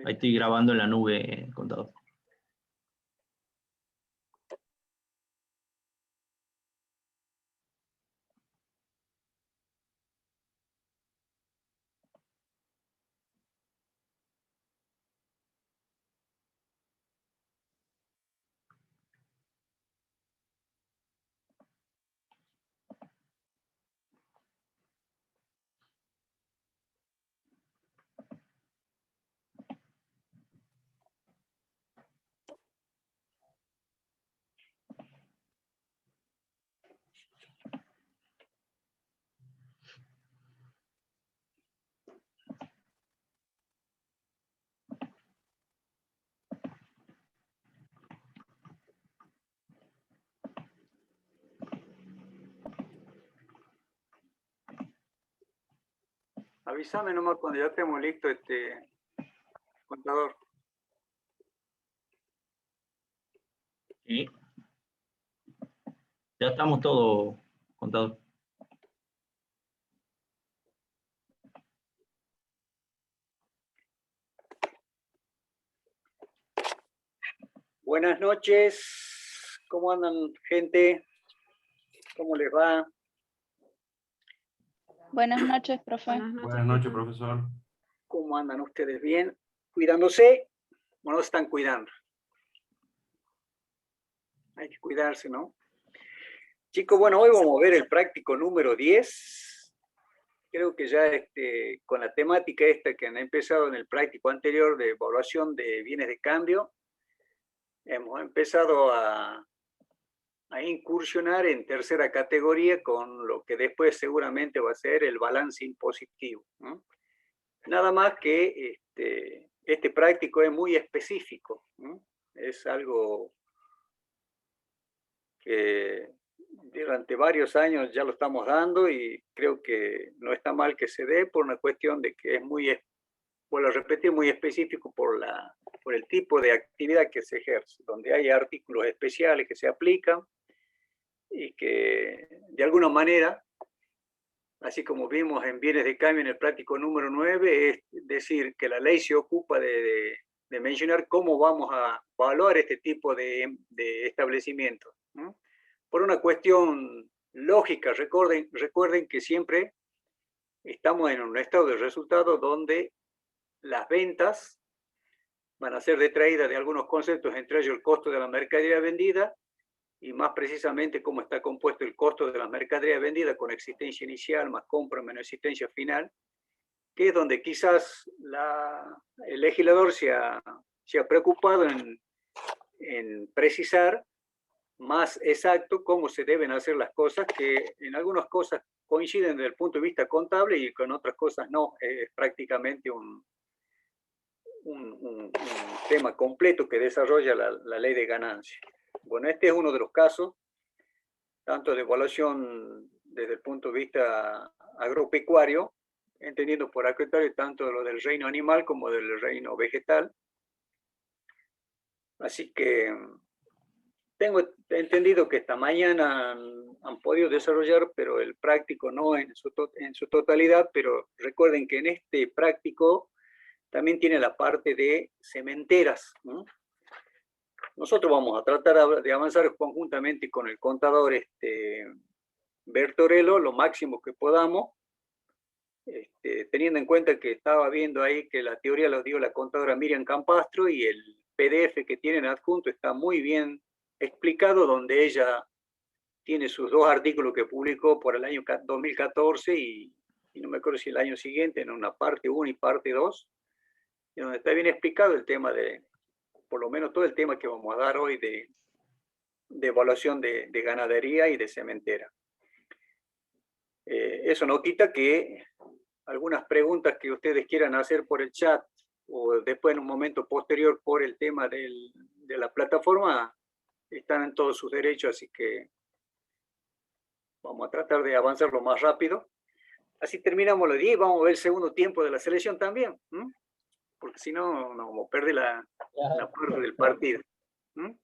Ahí estoy grabando en la nube, contador. Avísame nomás cuando ya estemos listos, contador. Sí. Ya estamos todos, contador. Buenas noches, ¿cómo andan, gente? ¿Cómo les va? Buenas noches, profe. Buenas noches, profesor. ¿Cómo andan ustedes? ¿Bien? ¿Cuidándose? ¿O no se están cuidando? Hay que cuidarse, ¿no? Chicos, bueno, hoy vamos a ver el práctico número 10. Creo que ya con la temática esta que han empezado en el práctico anterior de evaluación de bienes de cambio, hemos empezado a incursionar en tercera categoría con lo que después seguramente va a ser el balance impositivo, ¿no? Nada más que este práctico es muy específico, ¿no? Es algo que durante varios años ya lo estamos dando y creo que no está mal que se dé por una cuestión de que es muy, vuelvo a repetir, muy específico por el tipo de actividad que se ejerce, donde hay artículos especiales que se aplican y que de alguna manera, así como vimos en bienes de cambio en el práctico número 9, es decir, que la ley se ocupa de mencionar cómo vamos a evaluar este tipo de establecimientos, ¿no? Por una cuestión lógica, recuerden que siempre estamos en un estado de resultado donde las ventas van a ser detraídas de algunos conceptos, entre ellos el costo de la mercadería vendida, y más precisamente cómo está compuesto el costo de la mercadería vendida con existencia inicial más compra menos existencia final, que es donde quizás el legislador se ha preocupado en precisar más exacto cómo se deben hacer las cosas, que en algunas cosas coinciden desde el punto de vista contable y con otras cosas no. Es prácticamente un tema completo que desarrolla la ley de ganancia. Bueno, este es uno de los casos, tanto de evaluación desde el punto de vista agropecuario, entendiendo por agropecuario tanto lo del reino animal como del reino vegetal. Así que tengo entendido que esta mañana han podido desarrollar, pero el práctico no en su totalidad, pero recuerden que en este práctico también tiene la parte de cementeras, ¿no? Nosotros vamos a tratar de avanzar conjuntamente con el contador Bertorello lo máximo que podamos, teniendo en cuenta que estaba viendo ahí que la teoría la dio la contadora Miriam Campastro y el PDF que tienen adjunto está muy bien explicado, donde ella tiene sus dos artículos que publicó por el año 2014 y no me acuerdo si el año siguiente, en una parte 1 y parte 2, donde está bien explicado el tema por lo menos todo el tema que vamos a dar hoy de evaluación de ganadería y de cementera. Eso no quita que algunas preguntas que ustedes quieran hacer por el chat o después en un momento posterior por el tema de la plataforma están en todos sus derechos, así que vamos a tratar de avanzar lo más rápido. Así terminamos los 10 y vamos a ver el segundo tiempo de la selección también, ¿m? Porque si no, no vamos a perder la parte del partido. ¿M?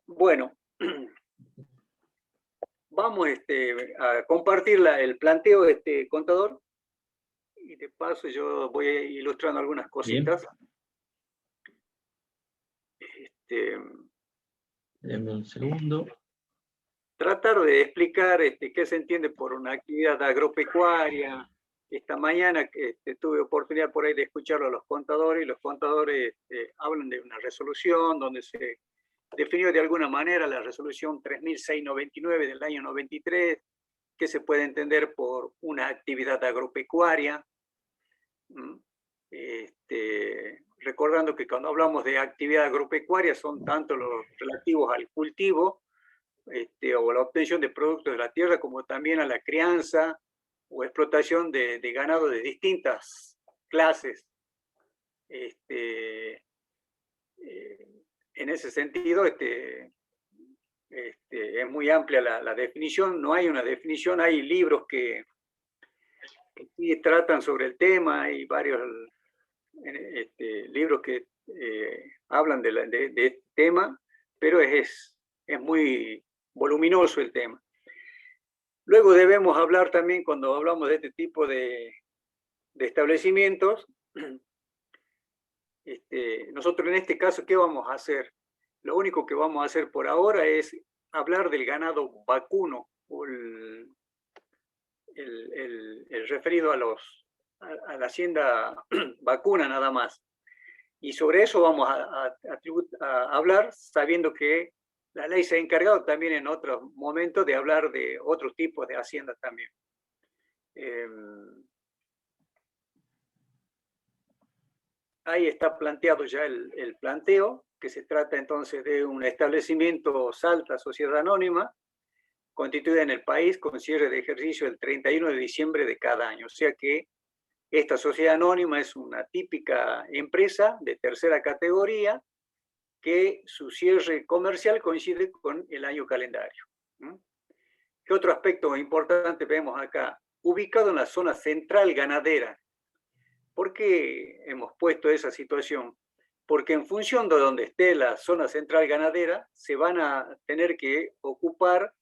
Bueno, vamos a compartir el planteo, contador, y de paso yo voy ilustrando algunas Bien. cositas. Denme un segundo. Tratar de explicar qué se entiende por una actividad agropecuaria. Esta mañana tuve oportunidad por ahí de escucharlo a los contadores, y los contadores hablan de una resolución donde se definió de alguna manera la resolución 3699 del año 93, que se puede entender por una actividad agropecuaria. Recordando que cuando hablamos de actividad agropecuaria son tanto los relativos al cultivo o la obtención de productos de la tierra, como también a la crianza o explotación de ganado de distintas clases. En ese sentido, es muy amplia la definición. No hay una definición, hay libros que sí tratan sobre el tema, hay varios libros que hablan de este tema, pero es muy voluminoso el tema. Luego debemos hablar también, cuando hablamos de este tipo de establecimientos, nosotros en este caso, ¿qué vamos a hacer? Lo único que vamos a hacer por ahora es hablar del ganado vacuno, o el referido a la hacienda vacuna nada más. Y sobre eso vamos a hablar, sabiendo que la ley se ha encargado también en otros momentos de hablar de otros tipos de haciendas también. Ahí está planteado ya el planteo, que se trata entonces de un establecimiento Salta Sociedad Anónima, constituida en el país con cierre de ejercicio el 31 de diciembre de cada año. O sea que esta sociedad anónima es una típica empresa de tercera categoría que su cierre comercial coincide con el año calendario. ¿Qué otro aspecto importante vemos acá? Ubicado en la zona central ganadera. ¿Por qué hemos puesto esa situación? Porque en función de donde esté la zona central ganadera, se van a tener que ocupar,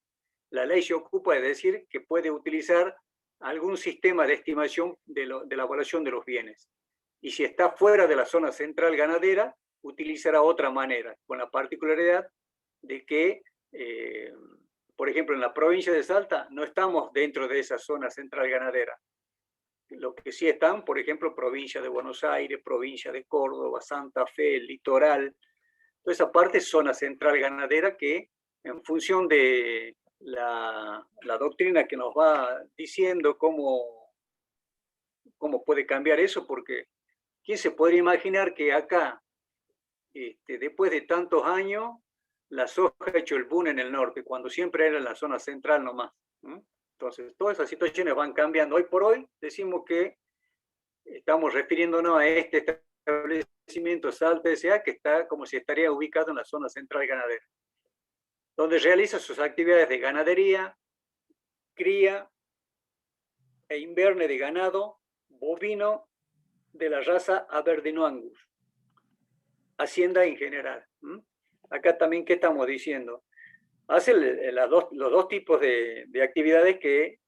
la ley se ocupa de decir que puede utilizar algún sistema de estimación de la evaluación de los bienes. Y si está fuera de la zona central ganadera, utilizará otra manera, con la particularidad de que, por ejemplo, en la provincia de Salta no estamos dentro de esa zona central ganadera. Lo que sí están, por ejemplo, provincia de Buenos Aires, provincia de Córdoba, Santa Fe, el litoral. Toda esa parte es zona central ganadera que, en función de la doctrina que nos va diciendo cómo puede cambiar eso, porque ¿quién se podría imaginar que acá, después de tantos años, la soja ha hecho el boom en el norte, cuando siempre era en la zona central nomás? Entonces, todas esas situaciones van cambiando. Hoy por hoy decimos que estamos refiriéndonos a este establecimiento Salta S.A., que está como si estaría ubicado en la zona central ganadera, donde realiza sus actividades de ganadería, cría e inverne de ganado bovino de la raza Aberdeen Angus. Hacienda en general. Acá también, ¿qué estamos diciendo? Hace los dos tipos de actividades que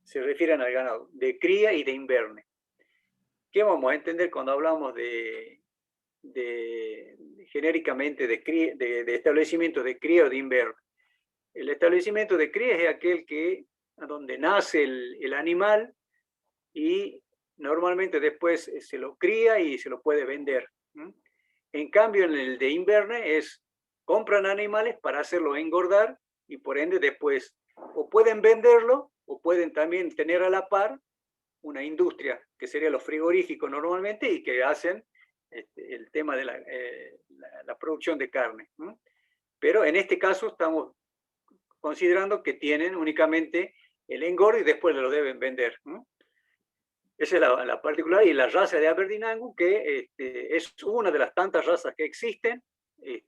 se refieren al ganado, de cría y de inverne. ¿Qué vamos a entender cuando hablamos genéricamente de establecimientos de cría o de inverne? El establecimiento de cría es aquel donde nace el animal y normalmente después se lo cría y se lo puede vender. En cambio, en el de inverne compran animales para hacerlo engordar y por ende después o pueden venderlo o pueden también tener a la par una industria, que sería los frigoríficos normalmente, y que hacen el tema de la producción de carne. Pero en este caso estamos considerando que tienen únicamente el engorde y después lo deben vender. Esa es la particular, y la raza de Aberdeen Angus, que es una de las tantas razas que existen.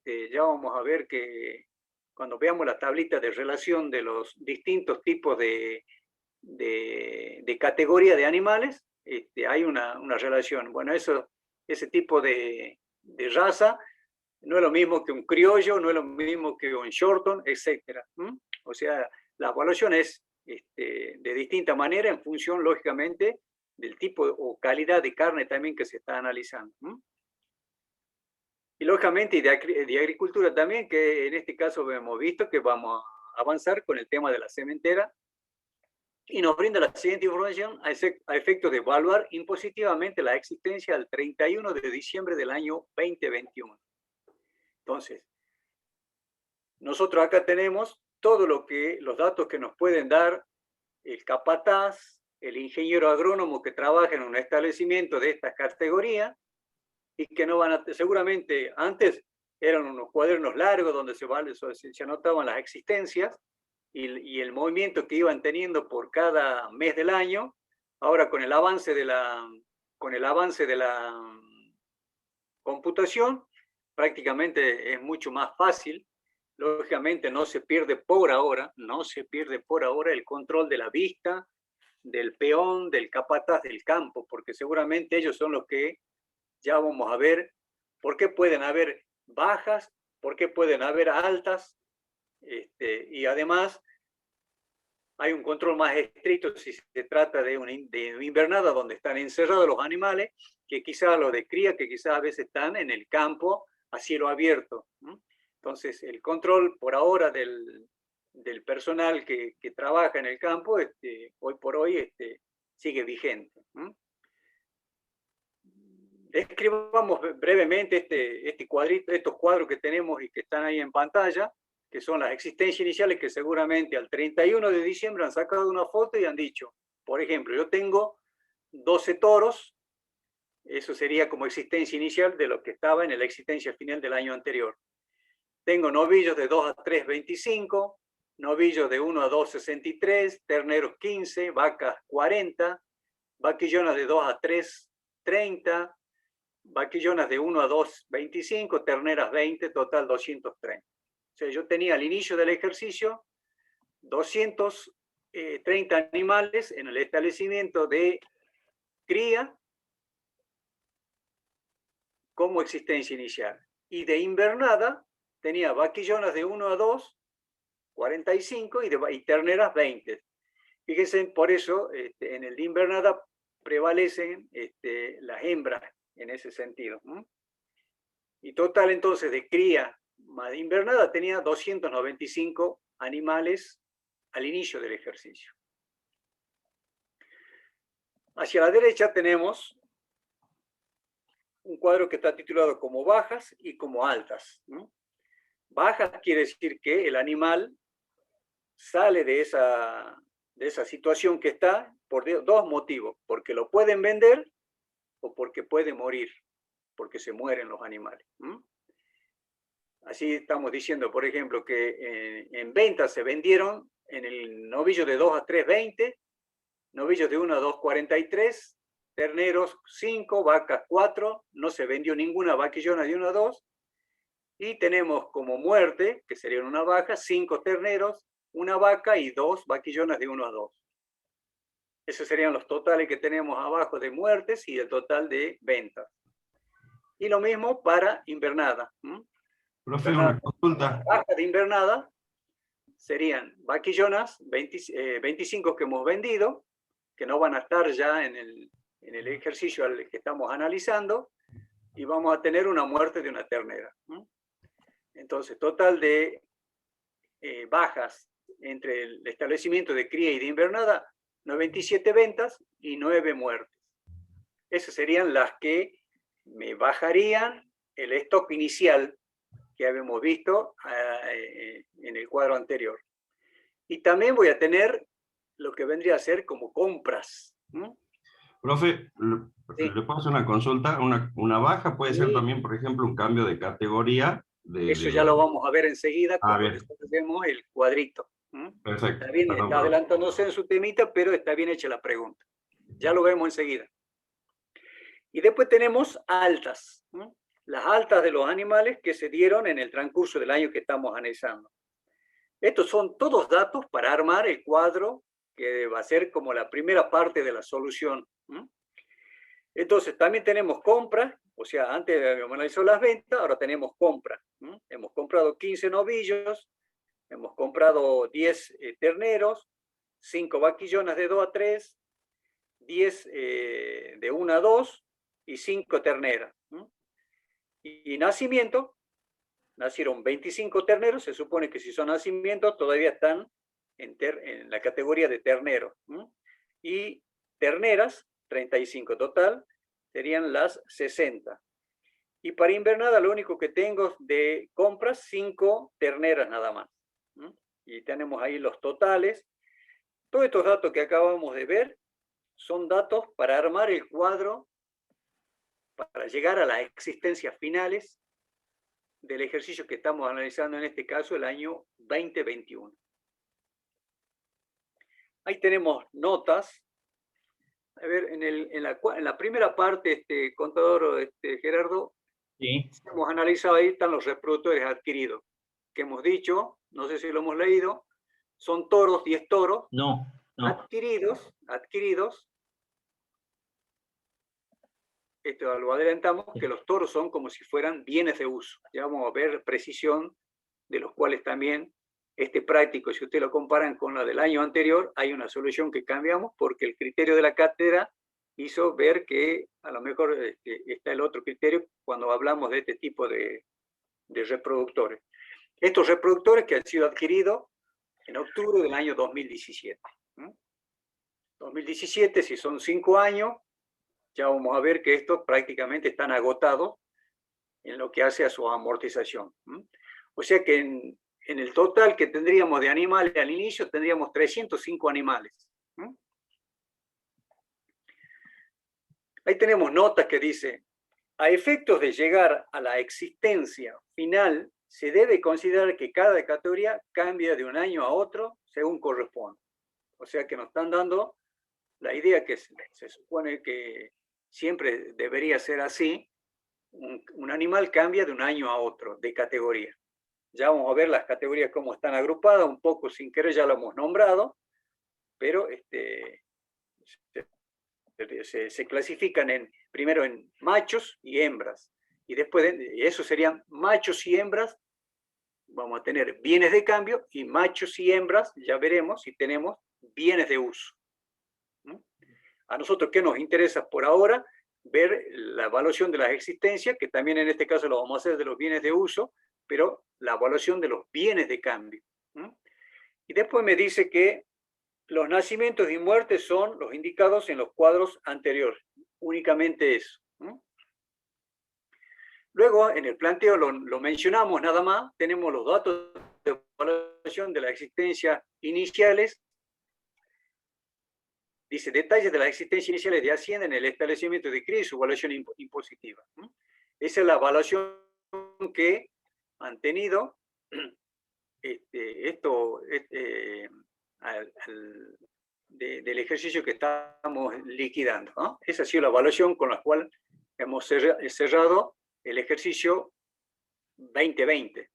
Ya vamos a ver que cuando veamos la tablita de relación de los distintos tipos de categoría de animales, hay una relación. Bueno, ese tipo de raza no es lo mismo que un criollo, no es lo mismo que un shorton, etc. O sea, la evaluación es de distinta manera en función, lógicamente, del tipo o calidad de carne también que se está analizando. Y lógicamente de agricultura también, que en este caso hemos visto que vamos a avanzar con el tema de la sementera, y nos brinda la siguiente información a efecto de evaluar impositivamente la existencia al 31 de diciembre del año 2021. Entonces, nosotros acá tenemos todo los datos que nos pueden dar el capataz, el ingeniero agrónomo que trabaja en un establecimiento de esta categoría, y que no van a, seguramente antes eran unos cuadernos largos donde se anotaban las existencias y el movimiento que iban teniendo por cada mes del año. Ahora con el avance de la computación, prácticamente es mucho más fácil. Lógicamente no se pierde por ahora el control de la vista, del peón, del capataz del campo, porque seguramente ellos son los que ya vamos a ver por qué pueden haber bajas, por qué pueden haber altas, y además hay un control más estricto si se trata de una invernada donde están encerrados los animales, que quizás los de cría, que quizás a veces están en el campo a cielo abierto. Entonces, el control por ahora del personal que trabaja en el campo, hoy por hoy, sigue vigente. Describamos brevemente este cuadrito, estos cuadros que tenemos y que están ahí en pantalla, que son las existencias iniciales que seguramente al 31 de diciembre han sacado una foto y han dicho, por ejemplo, yo tengo 12 toros, eso sería como existencia inicial de lo que estaba en la existencia final del año anterior. Tengo novillos de 2 a 3,25, novillos de 1 a 2,63, terneros 15, vacas 40, vaquillonas de 2 a 3,30, vaquillonas de 1 a 2,25, terneras 20, total 230. O sea, yo tenía al inicio del ejercicio 230 animales en el establecimiento de cría como existencia inicial. Y de invernada tenía vaquillonas de 1 a 2, 45, y terneras 20. Fíjense, por eso en el de invernada prevalecen las hembras en ese sentido. Y total entonces de cría más de invernada tenía 295 animales al inicio del ejercicio. Hacia la derecha tenemos un cuadro que está titulado como bajas y como altas. Bajas quiere decir que el animal sale de esa situación que está por dos motivos, porque lo pueden vender o porque puede morir, porque se mueren los animales. Así estamos diciendo, por ejemplo, que en ventas se vendieron en el novillo de 2 a 3,20, novillos de 1 a 2,43, terneros 5, vacas 4, no se vendió ninguna vaquillona de 1 a 2, y tenemos como muerte, que serían una baja, 5 terneros, una vaca y 2 vaquillonas de 1 a 2. Esos serían los totales que tenemos abajo de muertes y el total de ventas. Y lo mismo para invernada. Profe, una consulta. Baja de invernada serían vaquillonas, 25 que hemos vendido, que no van a estar ya en el ejercicio al que estamos analizando, y vamos a tener una muerte de una ternera. Entonces, total de bajas entre el establecimiento de cría y de invernada, 97 ventas y 9 muertes. Esas serían las que me bajarían el stock inicial que habíamos visto en el cuadro anterior. Y también voy a tener lo que vendría a ser como compras. Profe, Sí. ¿le puedo hacer una consulta? Una baja puede ser también, por ejemplo, un cambio de categoría. Eso ya lo vamos a ver enseguida cuando bien. vemos el cuadrito. Perfecto. Está bien, Perdón, está adelantándose en su temita, pero está bien hecha la pregunta. Ya lo vemos enseguida. Y después tenemos altas. Las altas de los animales que se dieron en el transcurso del año que estamos analizando. Estos son todos datos para armar el cuadro que va a ser como la primera parte de la solución. Entonces, también tenemos compras, o sea, antes habíamos analizado las ventas, ahora tenemos compras. Hemos comprado 15 novillos, hemos comprado 10 terneros, 5 vaquillonas de 2 a 3, 10 de 1 a 2 y 5 terneras. Y nacimiento, nacieron 25 terneros, se supone que si son nacimientos todavía están en la categoría de terneros. Y terneras, 35 total, serían las 60. Y para invernada lo único que tengo de compras, 5 terneras nada más. Y tenemos ahí los totales. Todos estos datos que acabamos de ver son datos para armar el cuadro, para llegar a las existencias finales del ejercicio que estamos analizando, en este caso el año 2021. Ahí tenemos notas. A ver, en la primera parte, contador Gerardo, Sí. hemos analizado, ahí están los reproductores adquiridos, que hemos dicho, no sé si lo hemos leído, son toros, 10 toros, No. adquiridos, esto lo adelantamos, que los toros son como si fueran bienes de uso. Ya vamos a ver precisión, de los cuales también práctico, si ustedes lo comparan con la del año anterior, hay una solución que cambiamos porque el criterio de la cátedra hizo ver que a lo mejor está el otro criterio cuando hablamos de este tipo de reproductores. Estos reproductores que han sido adquiridos en octubre del año 2017. 2017, si son 5 años, ya vamos a ver que estos prácticamente están agotados en lo que hace a su amortización. O sea que en el total que tendríamos de animales al inicio, tendríamos 305 animales. Ahí tenemos notas que dice, a efectos de llegar a la existencia final, se debe considerar que cada categoría cambia de un año a otro según corresponde. O sea que nos están dando la idea que se supone que siempre debería ser así. Un animal cambia de un año a otro, de categoría. Ya vamos a ver las categorías cómo están agrupadas, un poco sin querer ya lo hemos nombrado, pero se clasifican primero en machos y hembras. Y después eso serían machos y hembras, vamos a tener bienes de cambio, y machos y hembras, ya veremos si tenemos bienes de uso. A nosotros, ¿qué nos interesa por ahora? Ver la evaluación de las existencias, que también en este caso lo vamos a hacer de los bienes de uso, pero la evaluación de los bienes de cambio. Y después me dice que los nacimientos y muertes son los indicados en los cuadros anteriores. Únicamente eso. Luego, en el planteo lo mencionamos nada más, tenemos los datos de evaluación de las existencias iniciales. Dice, detalles de las existencias iniciales de Hacienda en el establecimiento de CRI y su evaluación impositiva. Esa es la evaluación que han tenido del ejercicio que estamos liquidando, ¿no? Esa ha sido la evaluación con la cual hemos cerrado el ejercicio 2020.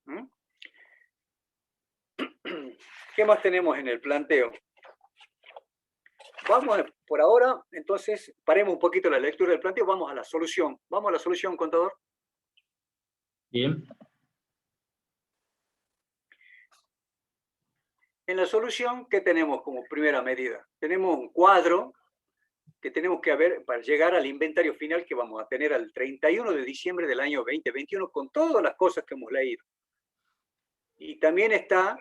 ¿Qué más tenemos en el planteo? Vamos, por ahora, entonces, paremos un poquito la lectura del planteo, vamos a la solución. Vamos a la solución, contador. Bien. En la solución, ¿qué tenemos como primera medida? Tenemos un cuadro que tenemos que ver para llegar al inventario final que vamos a tener al 31 de diciembre del año 2021 con todas las cosas que hemos leído. Y también está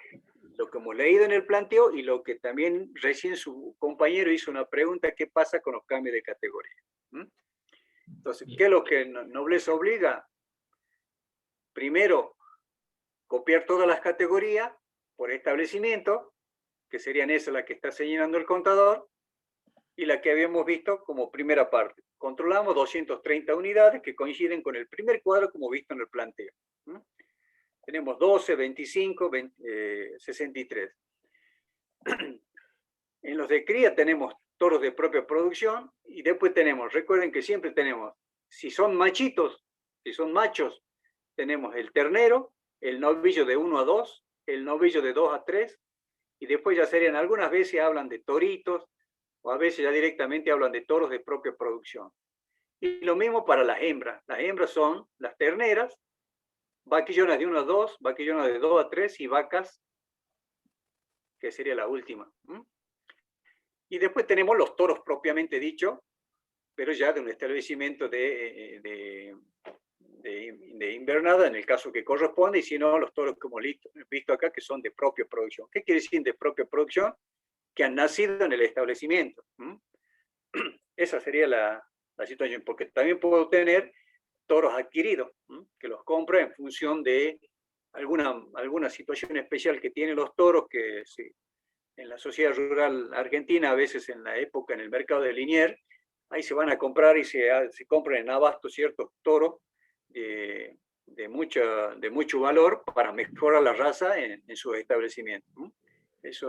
lo que hemos leído en el planteo y lo que también recién su compañero hizo una pregunta, ¿qué pasa con los cambios de categoría? Entonces, ¿qué es lo que Nobleza obliga? Primero, copiar todas las categorías por establecimiento, que serían esas las que está señalando el contador, y la que habíamos visto como primera parte. Controlamos 230 unidades que coinciden con el primer cuadro como visto en el planteo. Tenemos 12, 25, 63. En los de cría tenemos toros de propia producción y después tenemos, recuerden que siempre tenemos, si son machitos, si son machos, tenemos el ternero, el novillo de 1 a 2, el novillo de 2 a 3, y después ya serían, algunas veces hablan de toritos, o a veces ya directamente hablan de toros de propia producción. Y lo mismo para las hembras. Las hembras son las terneras, vaquillonas de 1 a 2, vaquillonas de 2 a 3 y vacas, que sería la última. Y después tenemos los toros propiamente dicho, pero ya de un establecimiento de invernada, en el caso que corresponde, y si no, los toros que hemos visto acá, que son de propia producción. ¿Qué quiere decir de propia producción? Que han nacido en el establecimiento. Esa sería la situación, porque también puedo tener toros adquiridos, que los compro en función de alguna situación especial que tienen los toros, que sí, en la sociedad rural argentina, a veces en la época, en el mercado de Liniers, ahí se van a comprar y se compran en abasto ciertos toros de mucho valor para mejorar la raza en sus establecimientos. Esa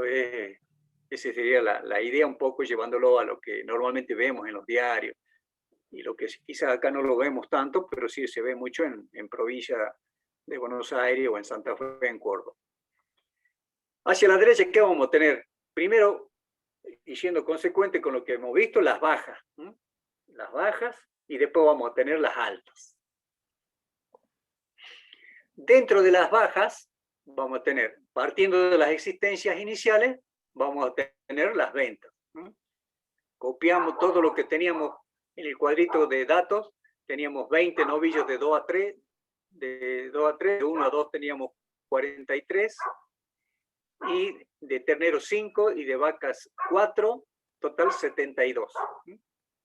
sería la idea, un poco llevándolo a lo que normalmente vemos en los diarios, y lo que quizás acá no lo vemos tanto, pero sí se ve mucho en provincia de Buenos Aires o en Santa Fe, en Córdoba. Hacia la derecha, ¿qué vamos a tener? Primero, y siendo consecuente con lo que hemos visto, las bajas. Las bajas, y después vamos a tener las altas. Dentro de las bajas, vamos a tener, partiendo de las existencias iniciales, vamos a tener las ventas. Copiamos todo lo que teníamos en el cuadrito de datos, teníamos 20 novillos de 2 a 3, de 1 a 2 teníamos 43, y de terneros 5 y de vacas 4, total 72.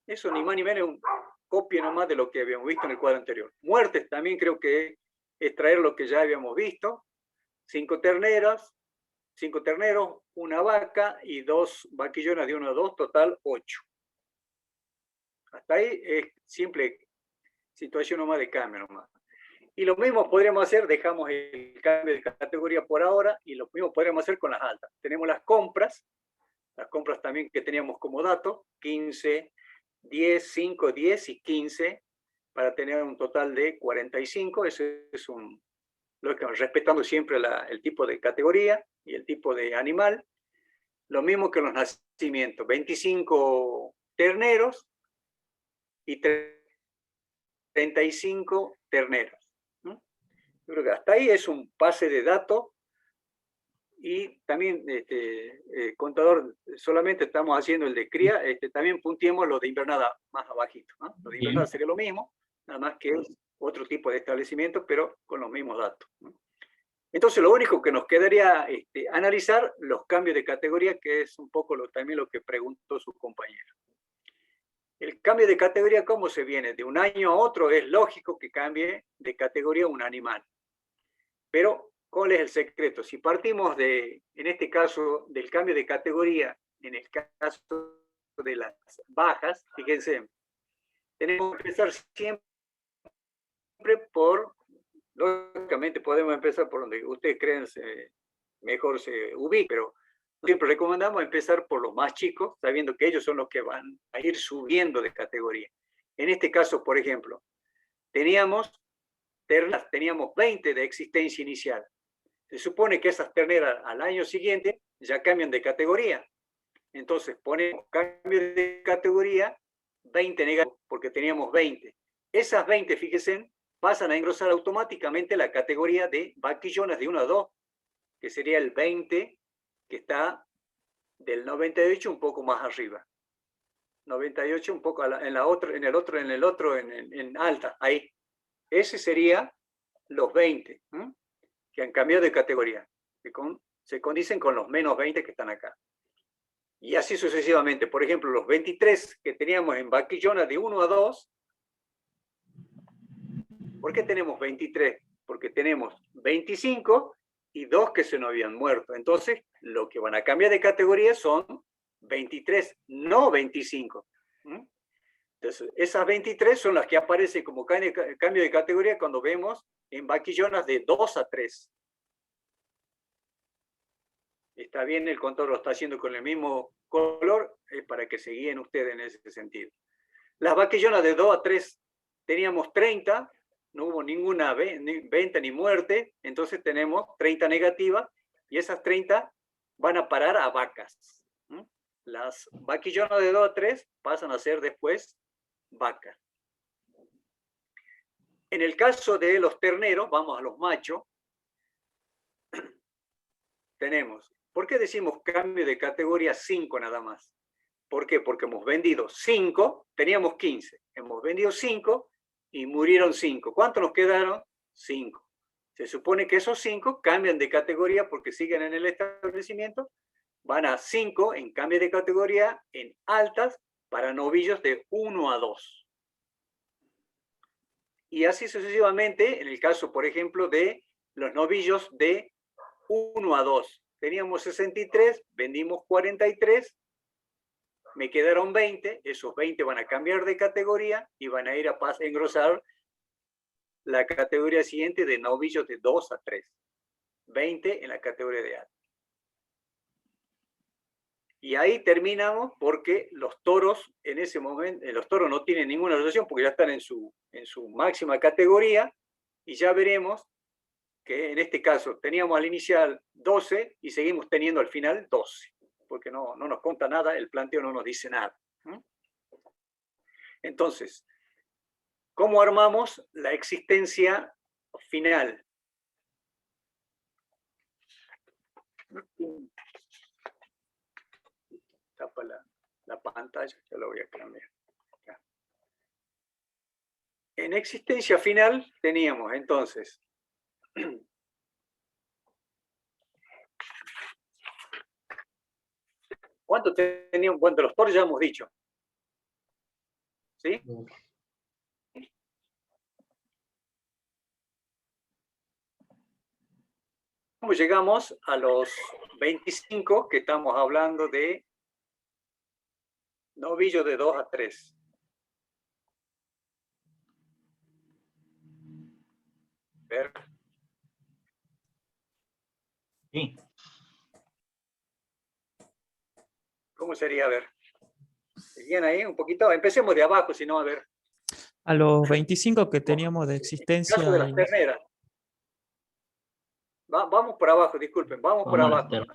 Eso ni más ni menos es un copia nomás de lo que habíamos visto en el cuadro anterior. Muertes también creo que es traer lo que ya habíamos visto: 5 terneros, 1 vaca y 2 vaquillonas de 1 a 2, total 8. Hasta ahí es simple situación nomás de cambio nomás. Y lo mismo podríamos hacer, dejamos el cambio de categoría por ahora, y lo mismo podríamos hacer con las altas. Tenemos las compras también que teníamos como dato: 15, 10, 5, 10 y 15, para tener un total de 45. Eso es respetando siempre el tipo de categoría y el tipo de animal. Lo mismo que los nacimientos: 25 terneros y 35 terneros. Yo creo que hasta ahí es un pase de datos. Y también, contador, solamente estamos haciendo el de cría, también punteemos lo de invernada más abajito, ¿no? Lo de invernada sería lo mismo, nada más que es otro tipo de establecimiento, pero con los mismos datos, ¿no? Entonces, lo único que nos quedaría analizar los cambios de categoría, que es un poco también lo que preguntó su compañero. El cambio de categoría, ¿cómo se viene? De un año a otro es lógico que cambie de categoría un animal. Pero, ¿cuál es el secreto? Si partimos en este caso, del cambio de categoría, en el caso de las bajas, fíjense, tenemos que empezar siempre lógicamente podemos empezar por donde ustedes creen mejor se ubique, pero siempre recomendamos empezar por los más chicos, sabiendo que ellos son los que van a ir subiendo de categoría. En este caso, por ejemplo, teníamos 20 de existencia inicial. Se supone que esas terneras al año siguiente ya cambian de categoría. Entonces ponemos cambio de categoría, 20 negativos, porque teníamos 20. Esas 20, fíjense, pasan a engrosar automáticamente la categoría de vaquillonas de 1 a 2, que sería el 20, que está del 98 un poco más arriba. 98 un poco en el otro, en alta, ahí. Ese sería los 20, que han cambiado de categoría, que se condicen con los menos 20 que están acá. Y así sucesivamente. Por ejemplo, los 23 que teníamos en vaquillona de 1 a 2. ¿Por qué tenemos 23? Porque tenemos 25 y 2 que se nos habían muerto. Entonces, lo que van a cambiar de categoría son 23, no 25. Entonces, esas 23 son las que aparecen como cambio de categoría cuando vemos en vaquillonas de 2 a 3. Está bien, el contador lo está haciendo con el mismo color, para que se guíen ustedes en ese sentido. Las vaquillonas de 2 a 3 teníamos 30, no hubo ninguna venta ni muerte, entonces tenemos 30 negativas, y esas 30 van a parar a vacas. Las vaquillonas de 2 a 3 pasan a ser después vacas. En el caso de los terneros, vamos a los machos, tenemos, ¿por qué decimos cambio de categoría 5 nada más? ¿Por qué? Porque hemos vendido 5, teníamos 15, hemos vendido 5 y murieron 5. ¿Cuántos nos quedaron? 5. Se supone que esos 5 cambian de categoría porque siguen en el establecimiento, van a 5 en cambio de categoría en altas para novillos de 1 a 2. Y así sucesivamente, en el caso, por ejemplo, de los novillos de 1 a 2. Teníamos 63, vendimos 43, me quedaron 20, esos 20 van a cambiar de categoría y van a ir a engrosar la categoría siguiente de novillos de 2 a 3. 20 en la categoría de alta. Y ahí terminamos porque los toros en ese momento, los toros no tienen ninguna relación porque ya están en su máxima categoría y ya veremos que en este caso teníamos al inicial 12 y seguimos teniendo al final 12, porque no nos conta nada, el planteo no nos dice nada. Entonces, ¿cómo armamos la existencia final? Tapa la pantalla, ya lo voy a cambiar. En existencia final teníamos entonces ¿cuánto teníamos? Bueno, de los toros ya hemos dicho. ¿Sí? ¿Cómo llegamos a los 25 que estamos hablando de novillos de 2 a 3? Ver. Sí. ¿Cómo sería? A ver. ¿Seguían ahí un poquito? Empecemos de abajo, si no, a ver. A los 25 que teníamos de En el existencia. caso de las terneras. Vamos por abajo, disculpen, vamos por Vamos a la abajo.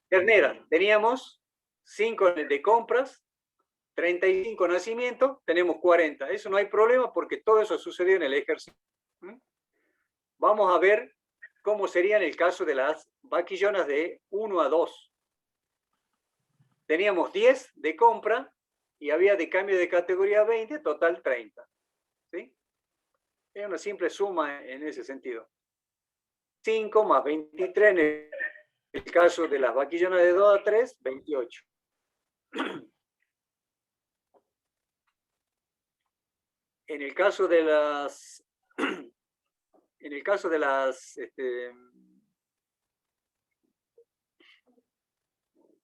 Terneras, teníamos 5 de compras, 35 nacimientos, tenemos 40. Eso no hay problema porque todo eso sucedió en el ejercicio. Vamos a ver cómo sería en el caso de las vaquillonas de 1 a 2. Teníamos 10 de compra y había de cambio de categoría 20, total 30. ¿Sí? Es una simple suma en ese sentido. 5 más 23 en el caso de las vaquillonas de 2 a 3, 28. En el caso de las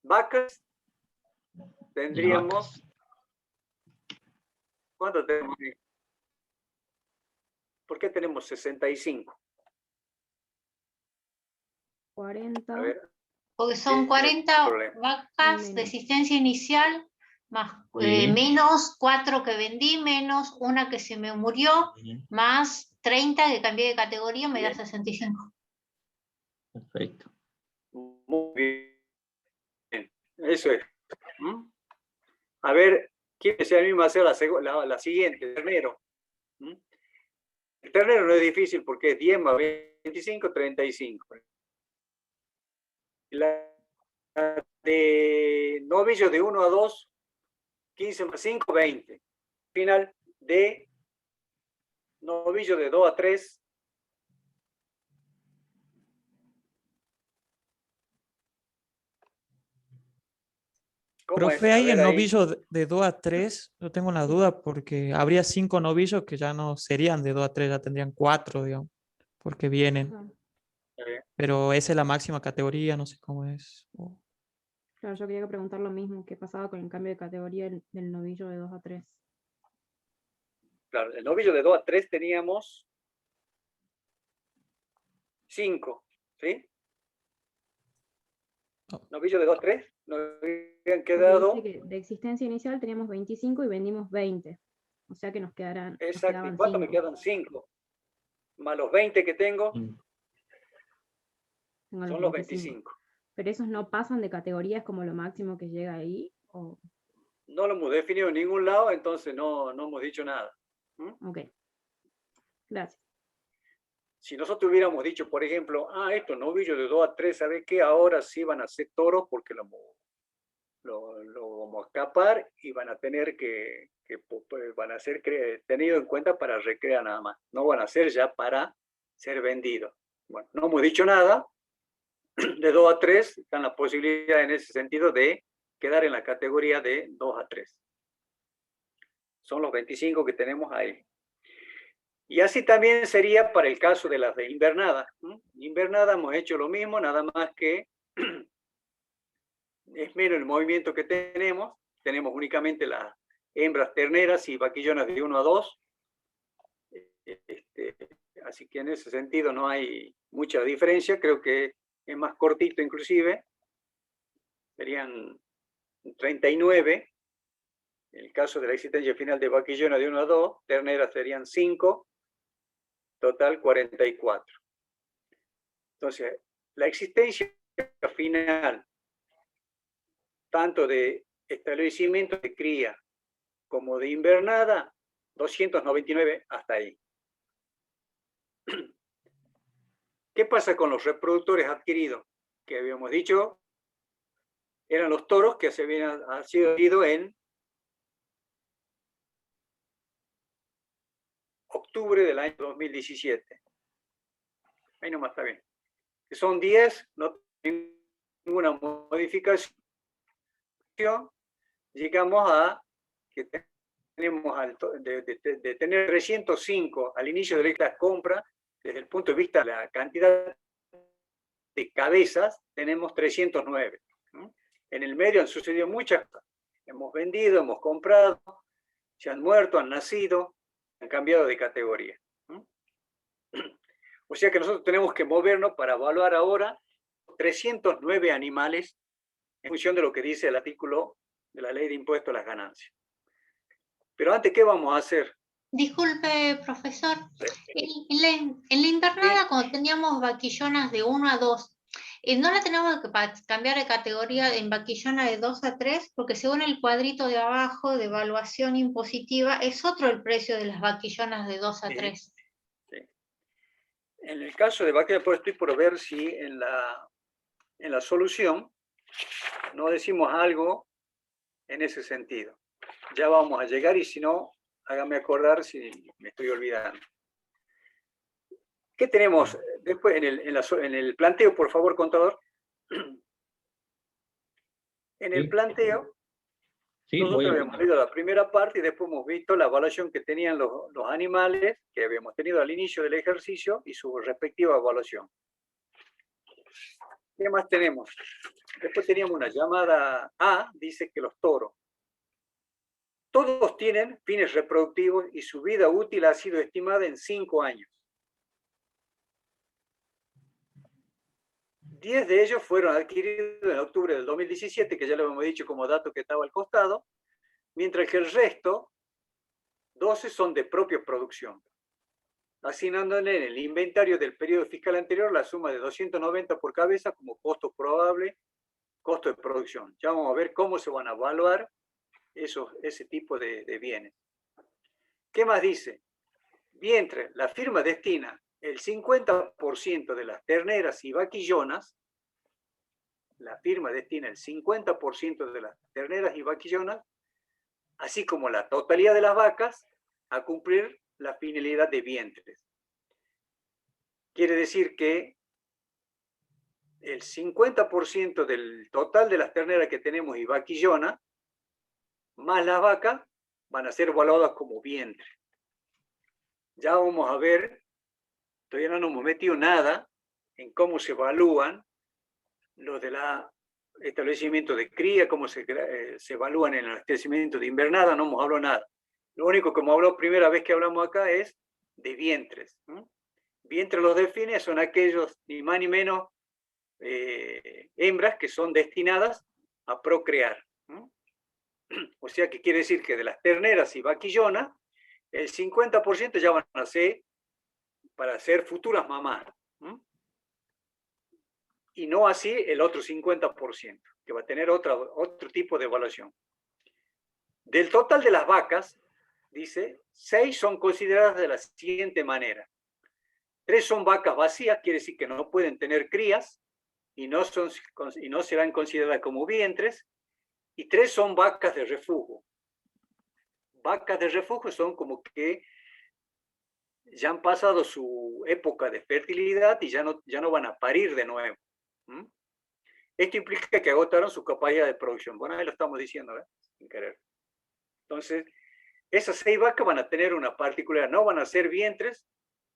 vacas tendríamos ¿cuánto tenemos? ¿Por qué tenemos 65? 40. A ver, Porque son Sí, 40 problema. vacas de Menos. existencia inicial, más Sí. menos 4 que vendí, menos una que se me murió, más 30 que cambié de categoría, me da Bien. 65. Perfecto. muy bien. Eso es. A ver, ¿quién se anima a hacer la siguiente? Ternero. El ternero no es difícil porque es 10 más 25, 35. La de novillos de 1 a 2, 15 más 5, 20. Final de novillo de 2 a 3. ¿Cómo es? Profe, A ahí ver en ahí. novillo de 2 a 3, yo tengo una duda porque habría 5 novillos que ya no serían de 2 a 3, ya tendrían 4, digamos, porque vienen. Ajá. Pero esa es la máxima categoría, no sé cómo es. Claro, yo quería preguntar lo mismo, ¿qué pasaba con el cambio de categoría del novillo de 2 a 3? Claro, el novillo de 2 a 3 teníamos 5, ¿sí? Oh. Novillo de 2 a 3 nos habían Porque quedado. dice que de existencia inicial teníamos 25 y vendimos 20. O sea que nos quedaban Exacto. ¿Y quedaban cuánto me 5. quedan? 5. Más los 20 que tengo, Tengo son los 25. Pero esos no pasan de categorías como lo máximo que llega ahí. ¿O? No lo hemos definido en ningún lado, entonces no hemos dicho nada. Ok. Gracias. Si nosotros hubiéramos dicho, por ejemplo, estos novillos de 2 a 3, ¿sabes qué? Ahora sí van a ser toros porque lo vamos a escapar y van a tener van a ser tenidos en cuenta para recrear nada más. No van a ser ya para ser vendidos. Bueno, no hemos dicho nada. De 2 a 3 están las posibilidades en ese sentido de quedar en la categoría de 2 a 3. Son los 25 que tenemos ahí. Y así también sería para el caso de las de invernada. Invernada hemos hecho lo mismo, nada más que es menos el movimiento que tenemos. Tenemos únicamente las hembras terneras y vaquillonas de 1 a 2. Así que en ese sentido no hay mucha diferencia. Creo que es más cortito inclusive. Serían 39. En el caso de la existencia final de vaquillona de 1 a 2, terneras serían 5. Total 44. Entonces, la existencia final, tanto de establecimiento de cría como de invernada, 299 hasta ahí. ¿Qué pasa con los reproductores adquiridos? Que habíamos dicho, eran los toros que se habían sido adquiridos en octubre del año 2017. Ahí nomás está bien. Que son 10, no tiene ninguna modificación. Llegamos a que tenemos de tener 305 al inicio de la compra, desde el punto de vista de la cantidad de cabezas, tenemos 309. En el medio han sucedido muchas cosas. Hemos vendido, hemos comprado, se han muerto, han nacido, han cambiado de categoría. O sea que nosotros tenemos que movernos para evaluar ahora 309 animales en función de lo que dice el artículo de la Ley de Impuesto a las Ganancias. Pero antes, ¿qué vamos a hacer? Disculpe, profesor. En la invernada, cuando teníamos vaquillonas de 1 a 2, ¿no la tenemos que cambiar de categoría en vaquillona de 2 a 3? Porque según el cuadrito de abajo de evaluación impositiva, es otro el precio de las vaquillonas de 2 a 3. Sí. En el caso de vaquilla, pues estoy por ver si en la solución no decimos algo en ese sentido. Ya vamos a llegar y si no, hágame acordar si me estoy olvidando. ¿Qué tenemos después en el planteo, por favor, contador? En el planteo, Sí, nosotros habíamos leído la primera parte y después hemos visto la evaluación que tenían los animales que habíamos tenido al inicio del ejercicio y su respectiva evaluación. ¿Qué más tenemos? Después teníamos una llamada A, dice que los toros. Todos tienen fines reproductivos y su vida útil ha sido estimada en 5 años. 10 de ellos fueron adquiridos en octubre del 2017, que ya lo hemos dicho como dato que estaba al costado, mientras que el resto, 12 son de propia producción, asignándole en el inventario del periodo fiscal anterior la suma de 290 por cabeza como costo probable, costo de producción. Ya vamos a ver cómo se van a evaluar ese tipo de bienes. ¿Qué más dice? Mientras la firma destina el 50% de las terneras y vaquillonas, la firma destina el 50% de las terneras y vaquillonas, así como la totalidad de las vacas, a cumplir la finalidad de vientres. Quiere decir que el 50% del total de las terneras que tenemos y vaquillonas, más las vacas, van a ser evaluadas como vientre. Ya vamos a ver, todavía no nos hemos metido nada en cómo se evalúan los de la establecimiento de cría, cómo se evalúan en el establecimiento de invernada, no hemos hablado nada. Lo único que hemos hablado primera vez que hablamos acá es de vientres. Vientres los define, son aquellos ni más ni menos hembras que son destinadas a procrear. O sea que quiere decir que de las terneras y vaquillonas, el 50% ya van a ser para ser futuras mamás. Y no así el otro 50%, que va a tener otro tipo de evaluación. Del total de las vacas, dice, 6 son consideradas de la siguiente manera. 3 son vacas vacías, quiere decir que no pueden tener crías y no serán consideradas como vientres. y 3 son vacas de refugio. Vacas de refugio son como que ya han pasado su época de fertilidad y ya no van a parir de nuevo. ¿Mm? Esto implica que agotaron su capacidad de producción. Bueno, ahí lo estamos diciendo, sin querer. Entonces, esas 6 vacas van a tener una particularidad. No van a ser vientres,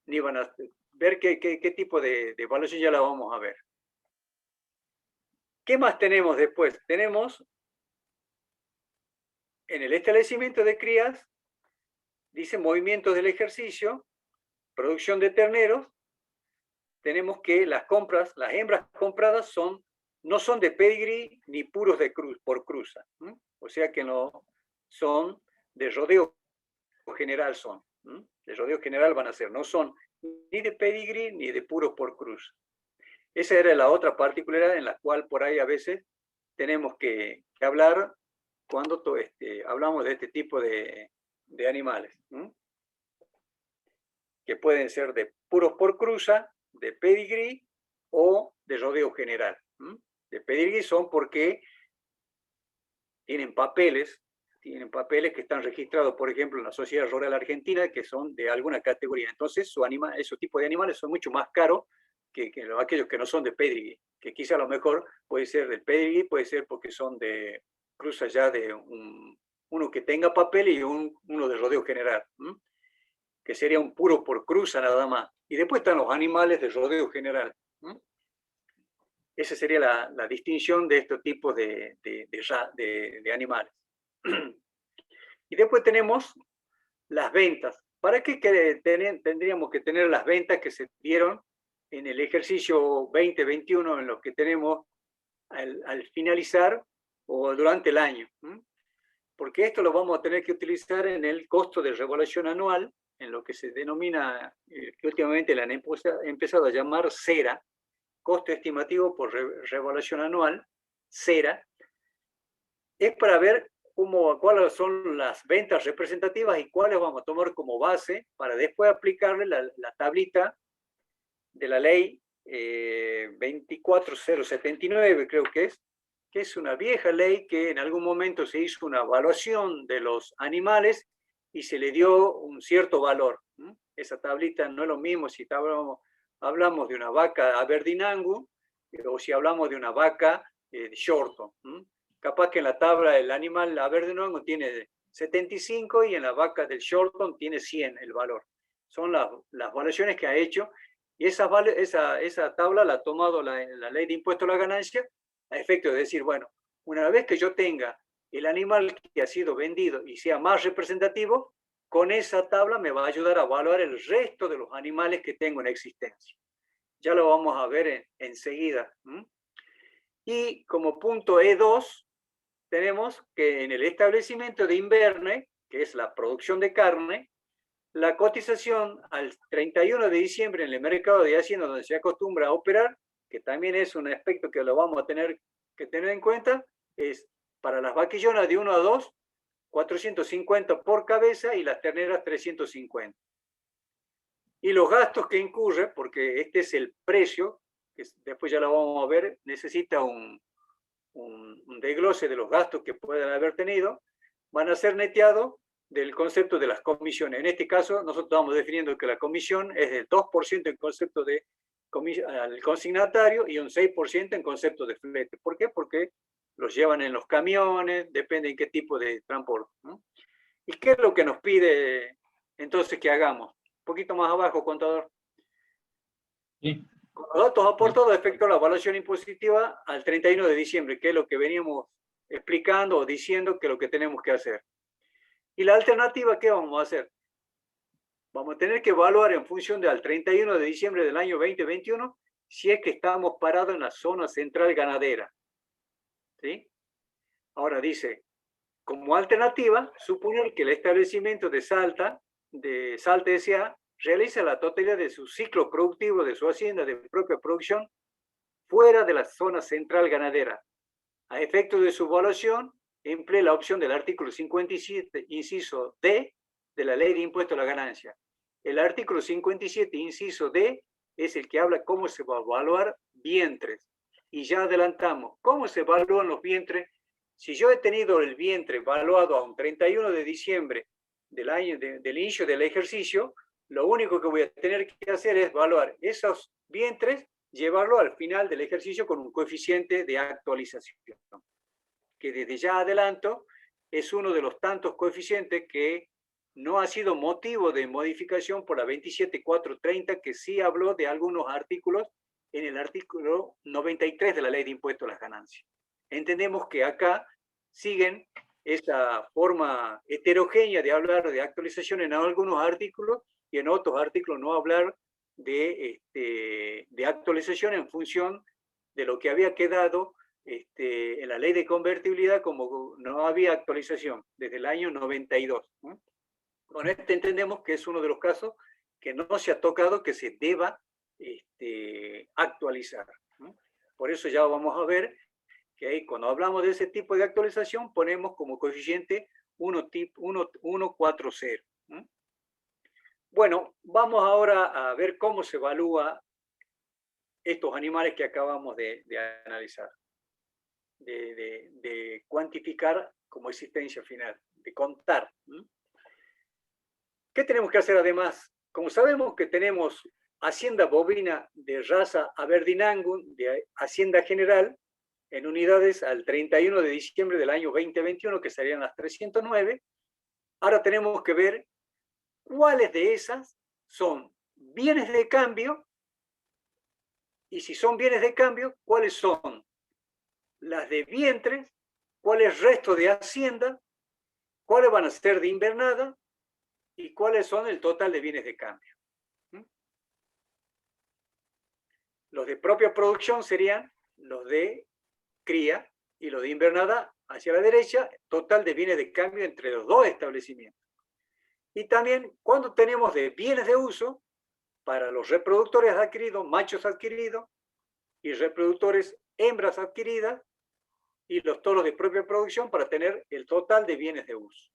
ni van a ver qué tipo de evaluación ya la vamos a ver. ¿Qué más tenemos después? Tenemos en el establecimiento de crías, dice movimientos del ejercicio, producción de terneros. Tenemos que las hembras compradas no son de pedigrí ni puros por cruza. O sea que no son de rodeo general de rodeo general van a ser, no son ni de pedigrí ni de puros por cruz. Esa era la otra particularidad en la cual por ahí a veces tenemos que hablar cuando hablamos de este tipo de animales, que pueden ser de puros por cruza, de pedigrí o de rodeo general. De pedigrí son porque tienen papeles que están registrados, por ejemplo, en la Sociedad Rural Argentina, que son de alguna categoría. Entonces, esos tipos de animales son mucho más caros que aquellos que no son de pedigrí, que quizá a lo mejor puede ser del pedigrí, puede ser porque son de cruza ya de uno que tenga papel y uno de rodeo general, que sería un puro por cruza nada más. Y después están los animales de rodeo general. Esa sería la distinción de estos tipos de animales. Y después tenemos las ventas. ¿Para qué tendríamos que tener las ventas que se dieron en el ejercicio 2021, en los que tenemos al finalizar o durante el año? Porque esto lo vamos a tener que utilizar en el costo de revaluación anual, en lo que se denomina, que últimamente le han empezado a llamar CERA, costo estimativo por revaluación anual, CERA. Es para ver cuáles son las ventas representativas y cuáles vamos a tomar como base para después aplicarle la tablita de la ley 24079, creo que es una vieja ley que en algún momento se hizo una evaluación de los animales y se le dio un cierto valor. Esa tablita no es lo mismo si hablamos de una vaca Aberdeen-Angus o si hablamos de una vaca Shorton. Capaz que en la tabla el animal Aberdeen-Angus tiene 75 y en la vaca del Shorton tiene 100 el valor. Son las evaluaciones que ha hecho y esa tabla la ha tomado la ley de impuesto a la ganancia a efecto de decir, bueno, una vez que yo tenga el animal que ha sido vendido y sea más representativo, con esa tabla me va a ayudar a evaluar el resto de los animales que tengo en existencia. Ya lo vamos a ver enseguida. Y como punto E2, tenemos que en el establecimiento de Inverne, que es la producción de carne, la cotización al 31 de diciembre en el mercado de Hacienda, donde se acostumbra a operar, que también es un aspecto que lo vamos a tener que tener en cuenta, es para las vaquillonas de 1 a 2, 450 por cabeza y las terneras 350. Y los gastos que incurre, porque este es el precio, que después ya lo vamos a ver, necesita un desglose de los gastos que puedan haber tenido, van a ser neteados del concepto de las comisiones. En este caso, nosotros estamos definiendo que la comisión es del 2% en concepto de al consignatario y un 6% en concepto de flete. ¿Por qué? Porque los llevan en los camiones, depende en qué tipo de transporte. ¿Y qué es lo que nos pide entonces que hagamos? Un poquito más abajo, contador. Sí. Con los datos aportados efectúa la evaluación impositiva al 31 de diciembre, que es lo que veníamos explicando o diciendo que es lo que tenemos que hacer. ¿Y la alternativa qué vamos a hacer? Vamos a tener que evaluar en función del 31 de diciembre del año 2021 si es que estamos parados en la zona central ganadera. ¿Sí? Ahora dice, como alternativa, suponer que el establecimiento de Salta S.A. realiza la totalidad de su ciclo productivo de su hacienda de propia producción fuera de la zona central ganadera. A efecto de su evaluación, emplee la opción del artículo 57, inciso D, de la Ley de Impuesto a la Ganancia. El artículo 57, inciso D, es el que habla cómo se va a evaluar vientres. Y ya adelantamos, ¿cómo se evalúan los vientres? Si yo he tenido el vientre evaluado a un 31 de diciembre del año del inicio del ejercicio, lo único que voy a tener que hacer es evaluar esos vientres, llevarlo al final del ejercicio con un coeficiente de actualización, que desde ya adelanto es uno de los tantos coeficientes que no ha sido motivo de modificación por la 27430, que sí habló de algunos artículos en el artículo 93 de la Ley de Impuestos a las Ganancias. Entendemos que acá siguen esa forma heterogénea de hablar de actualización en algunos artículos y en otros artículos no hablar de actualización en función de lo que había quedado en la Ley de Convertibilidad, como no había actualización desde el año 92. Con este entendemos que es uno de los casos que no se ha tocado, que se deba actualizar. Por eso ya vamos a ver que ahí cuando hablamos de ese tipo de actualización ponemos como coeficiente 1,40. Bueno, vamos ahora a ver cómo se evalúa estos animales que acabamos de analizar, de cuantificar como existencia final, de contar. ¿Qué tenemos que hacer además? Como sabemos que tenemos hacienda bovina de raza Aberdeen-Angus, de Hacienda General, en unidades al 31 de diciembre del año 2021, que serían las 309, ahora tenemos que ver cuáles de esas son bienes de cambio, y si son bienes de cambio, cuáles son las de vientres, cuáles restos de hacienda, cuáles van a ser de invernada, y cuáles son el total de bienes de cambio. Los de propia producción serían los de cría y los de invernada hacia la derecha, total de bienes de cambio entre los dos establecimientos. Y también cuando tenemos de bienes de uso, para los reproductores adquiridos, machos adquiridos, y reproductores hembras adquiridas, y los toros de propia producción para tener el total de bienes de uso.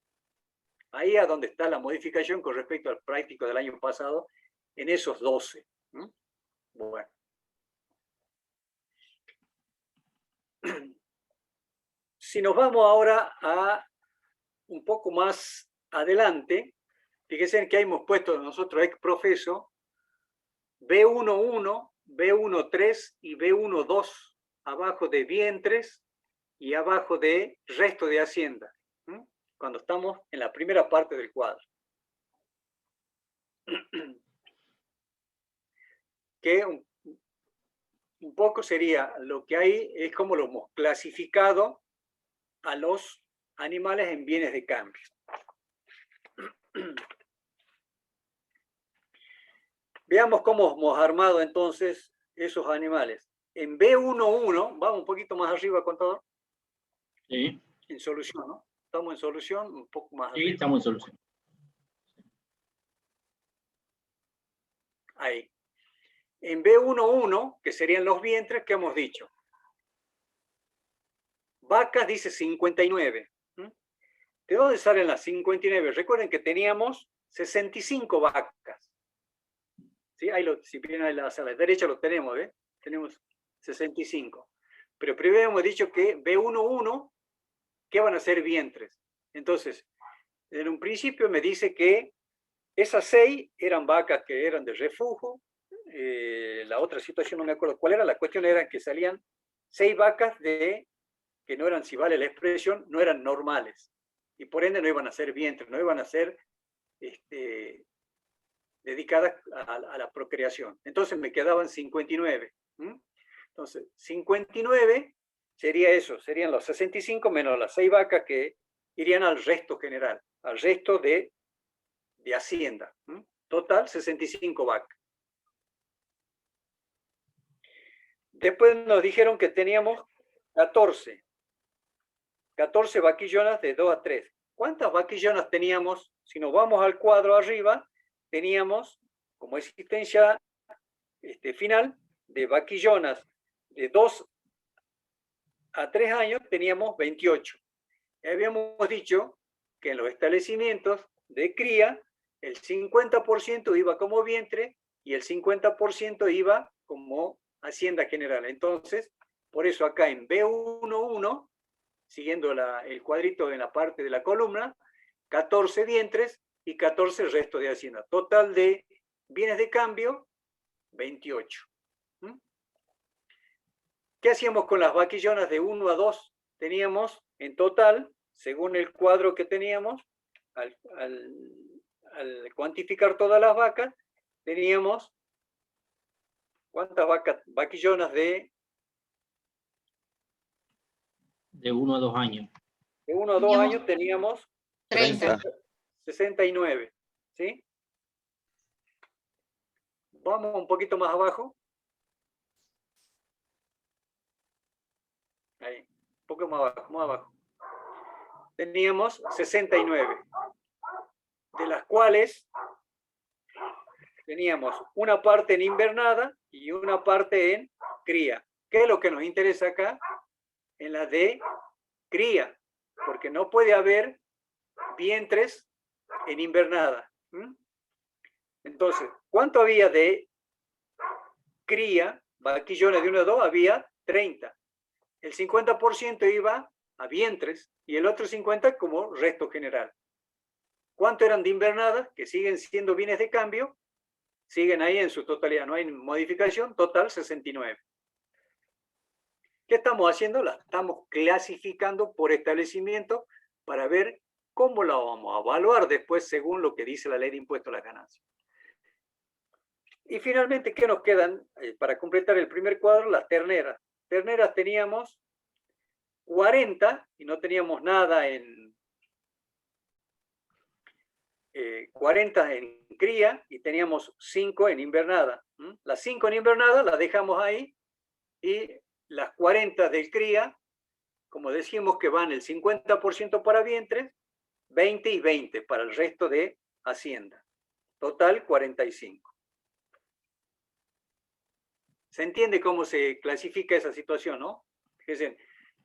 Ahí es donde está la modificación con respecto al práctico del año pasado, en esos 12. Bueno. Si nos vamos ahora a un poco más adelante, fíjense que hemos puesto nosotros ex profeso B1.1, B1.3 y B1.2, abajo de vientres y abajo de resto de hacienda, cuando estamos en la primera parte del cuadro. Que un poco sería lo que hay, es como lo hemos clasificado a los animales en bienes de cambio. Veamos cómo hemos armado entonces esos animales. En B1.1, vamos un poquito más arriba, contador. Sí, En solución, ¿no? Estamos en solución, un poco más sí, arriba. estamos en solución. Ahí. En B1.1, que serían los vientres, ¿qué hemos dicho? Vacas dice 59. ¿De dónde salen las 59? Recuerden que teníamos 65 vacas. ¿Sí? Ahí si vienen a la derecha lo tenemos, ¿eh? Tenemos 65. Pero primero hemos dicho que B1.1, ¿qué van a ser vientres? Entonces, en un principio me dice que esas 6 eran vacas que eran de refugio. La otra situación no me acuerdo cuál era. La cuestión era que salían 6 vacas que no eran, si vale la expresión, no eran normales. Y por ende no iban a ser vientres, no iban a ser dedicadas a la procreación. Entonces me quedaban 59. Entonces, 59 sería eso, serían los 65 menos las 6 vacas que irían al resto general, al resto de hacienda. Total, 65 vacas. Después nos dijeron que teníamos 14 vaquillonas de 2 a 3. ¿Cuántas vaquillonas teníamos? Si nos vamos al cuadro arriba, teníamos como existencia final de vaquillonas de 2 a 3 años, teníamos 28. Habíamos dicho que en los establecimientos de cría, el 50% iba como vientre y el 50% iba como hacienda general. Entonces, por eso acá en B1.1 siguiendo el cuadrito en la parte de la columna, 14 vientres y 14 restos de hacienda. Total de bienes de cambio, 28. ¿Qué hacíamos con las vaquillonas de 1 a 2? Teníamos en total, según el cuadro que teníamos, al cuantificar todas las vacas, teníamos, ¿cuántas vaquillonas de 1 a 2 años. de 1 a 2 Teníamos años? Teníamos 30. 69, ¿sí? Vamos un poquito más abajo. Ahí, un poco más abajo, más abajo. Teníamos 69, de las cuales teníamos una parte en invernada y una parte en cría. ¿Qué es lo que nos interesa acá? En la de cría, porque no puede haber vientres en invernada. Entonces, ¿cuánto había de cría? Vaquillones de 1 a 2 había 30. El 50% iba a vientres y el otro 50% como resto general. ¿Cuánto eran de invernada? Que siguen siendo bienes de cambio, siguen ahí en su totalidad, no hay modificación, total 69. ¿Qué estamos haciendo? La estamos clasificando por establecimiento para ver cómo la vamos a evaluar después según lo que dice la ley de impuesto a las ganancias. Y finalmente, ¿qué nos quedan? Para completar el primer cuadro, las terneras. Terneras teníamos 40 y no teníamos nada en 40 en cría y teníamos 5 en invernada. Las 5 en invernada las dejamos ahí y las 40 del cría, como decimos que van el 50% para vientres, 20 y 20 para el resto de hacienda. Total 45. ¿Se entiende cómo se clasifica esa situación, no? Fíjense,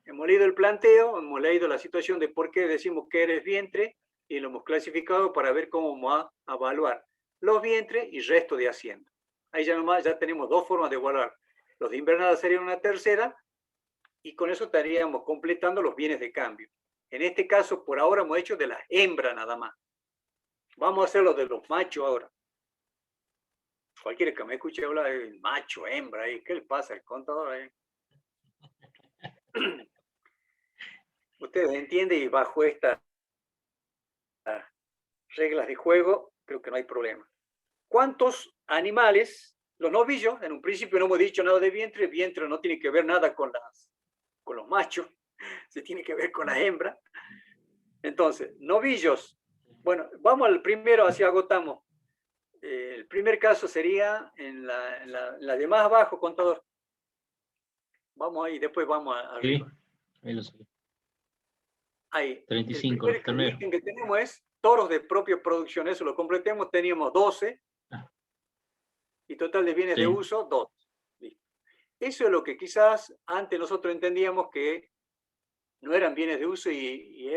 hemos leído el planteo, hemos leído la situación de por qué decimos que eres vientre y lo hemos clasificado para ver cómo vamos a evaluar los vientres y resto de hacienda. Ahí ya nomás ya tenemos dos formas de evaluar. Los de invernada serían una tercera y con eso estaríamos completando los bienes de cambio. En este caso, por ahora hemos hecho de las hembras nada más. Vamos a hacer los de los machos ahora. Cualquiera que me escuche hablar de macho, hembra, ¿qué le pasa al contador ahí? Ustedes entienden y bajo estas reglas de juego, creo que no hay problema. ¿Cuántos animales, los novillos, en un principio no hemos dicho nada de vientre, vientre no tiene que ver nada con los machos, se tiene que ver con las hembras. Entonces, novillos, bueno, vamos al primero, así agotamos. El primer caso sería en la de más abajo, contador. Vamos ahí, después vamos arriba. Sí, ahí lo sé. Ahí. 35, El primer ítem que tenemos es toros de propia producción. Eso lo completemos, teníamos 12. Y total de bienes de uso, 2. Listo. Eso es lo que quizás antes nosotros entendíamos que no eran bienes de uso y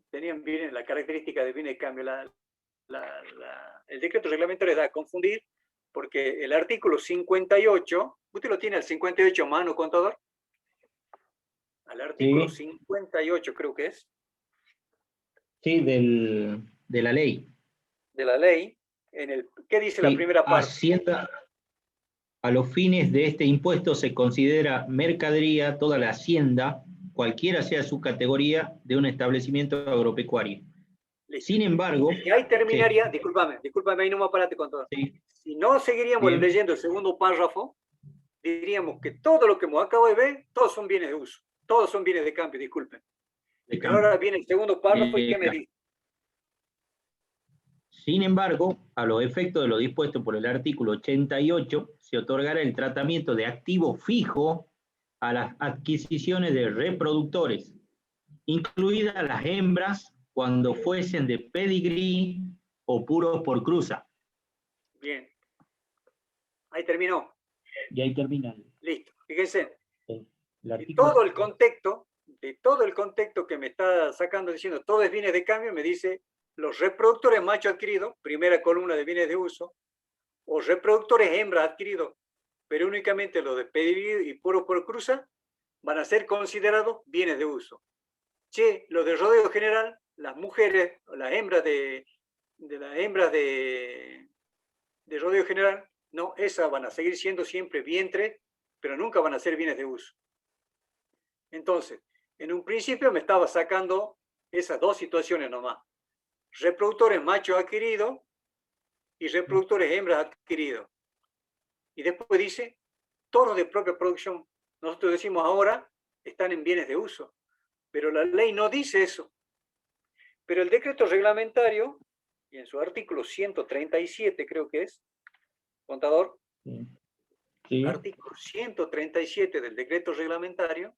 tenían bienes, la característica de bienes de cambio. El decreto reglamentario da a confundir porque el artículo 58, ¿usted lo tiene al 58 a mano, contador? Al artículo 58 creo que es. Sí, de la ley. De la ley. ¿Qué dice la primera parte? Hacienda, a los fines de este impuesto se considera mercadería toda la hacienda, cualquiera sea su categoría, de un establecimiento agropecuario. Listo. Sin embargo... Y ahí terminaría, discúlpame, ahí no me apárate con todo. Sí. Si no seguiríamos leyendo el segundo párrafo, diríamos que todo lo que hemos acabado de ver, todos son bienes de uso, todos son bienes de cambio, disculpen. Pero ahora viene el segundo párrafo y ¿qué me dice? Sin embargo, a los efectos de lo dispuesto por el artículo 88, se otorgará el tratamiento de activo fijo a las adquisiciones de reproductores, incluidas las hembras cuando fuesen de pedigrí o puros por cruza. Bien. Ahí terminó. Y ahí termina. Listo. Fíjense. De todo el contexto que me está sacando diciendo todo es bienes de cambio, me dice los reproductores macho adquiridos, primera columna de bienes de uso, o reproductores hembra adquiridos, pero únicamente los de pedigrí y puros por cruza, van a ser considerados bienes de uso. Che, los de rodeo general, las mujeres, o las hembras de rodeo general, no, esas van a seguir siendo siempre vientre, pero nunca van a ser bienes de uso. Entonces, en un principio me estaba sacando esas dos situaciones nomás. Reproductores machos adquiridos y reproductores hembras adquiridos. Y después dice, toros de propia producción. Nosotros decimos ahora, están en bienes de uso. Pero la ley no dice eso. Pero el decreto reglamentario, y en su artículo 137 creo que es, contador, Sí. artículo 137 del decreto reglamentario,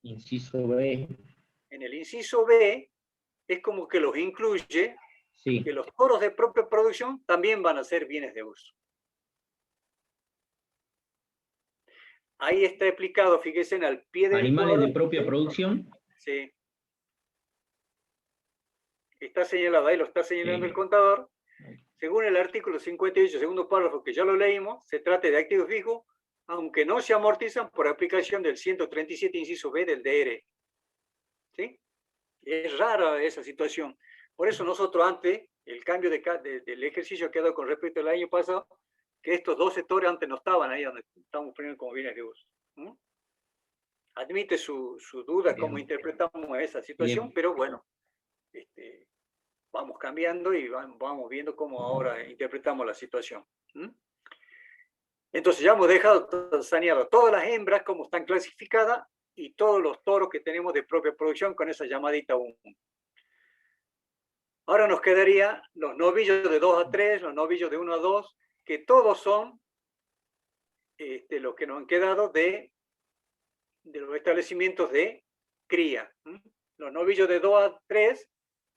Inciso B. en el inciso B, es como que los incluye, Sí. que los toros de propia producción también van a ser bienes de uso. Ahí está explicado, fíjense, en al pie del Animales de cuadro. propia producción. Sí. Está señalado, ahí lo está señalando Sí. el contador. Según el artículo 58, segundo párrafo, que ya lo leímos, se trata de activos fijos, aunque no se amortizan por aplicación del 137, inciso B del DR. ¿Sí? Es rara esa situación. Por eso nosotros antes, el cambio del ejercicio que ha dado con respecto al año pasado, que estos dos sectores antes no estaban ahí donde estamos poniendo como bienes de uso. Admite su duda Bien. cómo interpretamos esa situación, Bien. pero bueno, vamos cambiando y vamos viendo cómo ahora interpretamos la situación. Entonces ya hemos dejado saneado todas las hembras como están clasificadas y todos los toros que tenemos de propia producción con esa llamadita 1. Ahora nos quedaría los novillos de 2 a 3, los novillos de 1 a 2, que todos son los que nos han quedado de los establecimientos de cría. Los novillos de 2 a 3,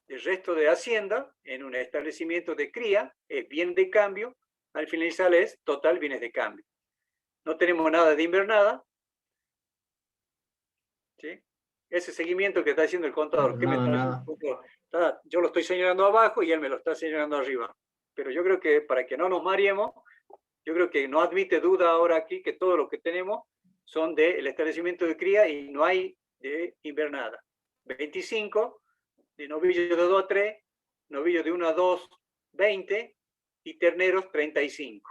el resto de hacienda, en un establecimiento de cría, es bien de cambio, al finalizar es total bienes de cambio. No tenemos nada de invernada. ¿Sí? Ese seguimiento que está haciendo el contador, ¿qué me está haciendo? Yo lo estoy señalando abajo y él me lo está señalando arriba. Pero yo creo que para que no nos mareemos, yo creo que no admite duda ahora aquí que todo lo que tenemos son del establecimiento de cría y no hay de invernada. 25, de novillos de 2 a 3, novillos de 1 a 2, 20 y terneros 35.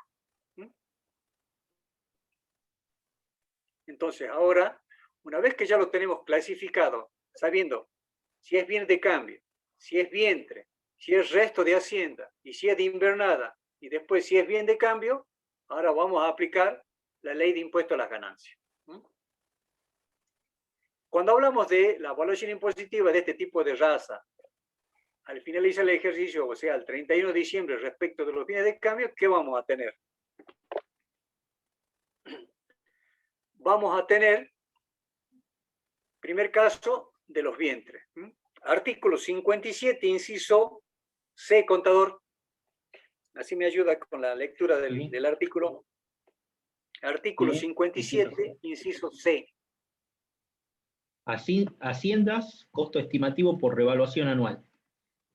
Entonces ahora, una vez que ya lo tenemos clasificado, sabiendo si es bien de cambio, si es vientre, si es resto de hacienda y si es de invernada, y después si es bien de cambio, ahora vamos a aplicar la ley de impuesto a las ganancias. Cuando hablamos de la evaluación impositiva de este tipo de raza, al finalizar el ejercicio, o sea, el 31 de diciembre respecto de los bienes de cambio, ¿qué vamos a tener? Vamos a tener, primer caso, de los vientres. Artículo 57, inciso C, contador. Así me ayuda con la lectura del artículo. Artículo 57, inciso C. Haciendas, costo estimativo por revaluación anual.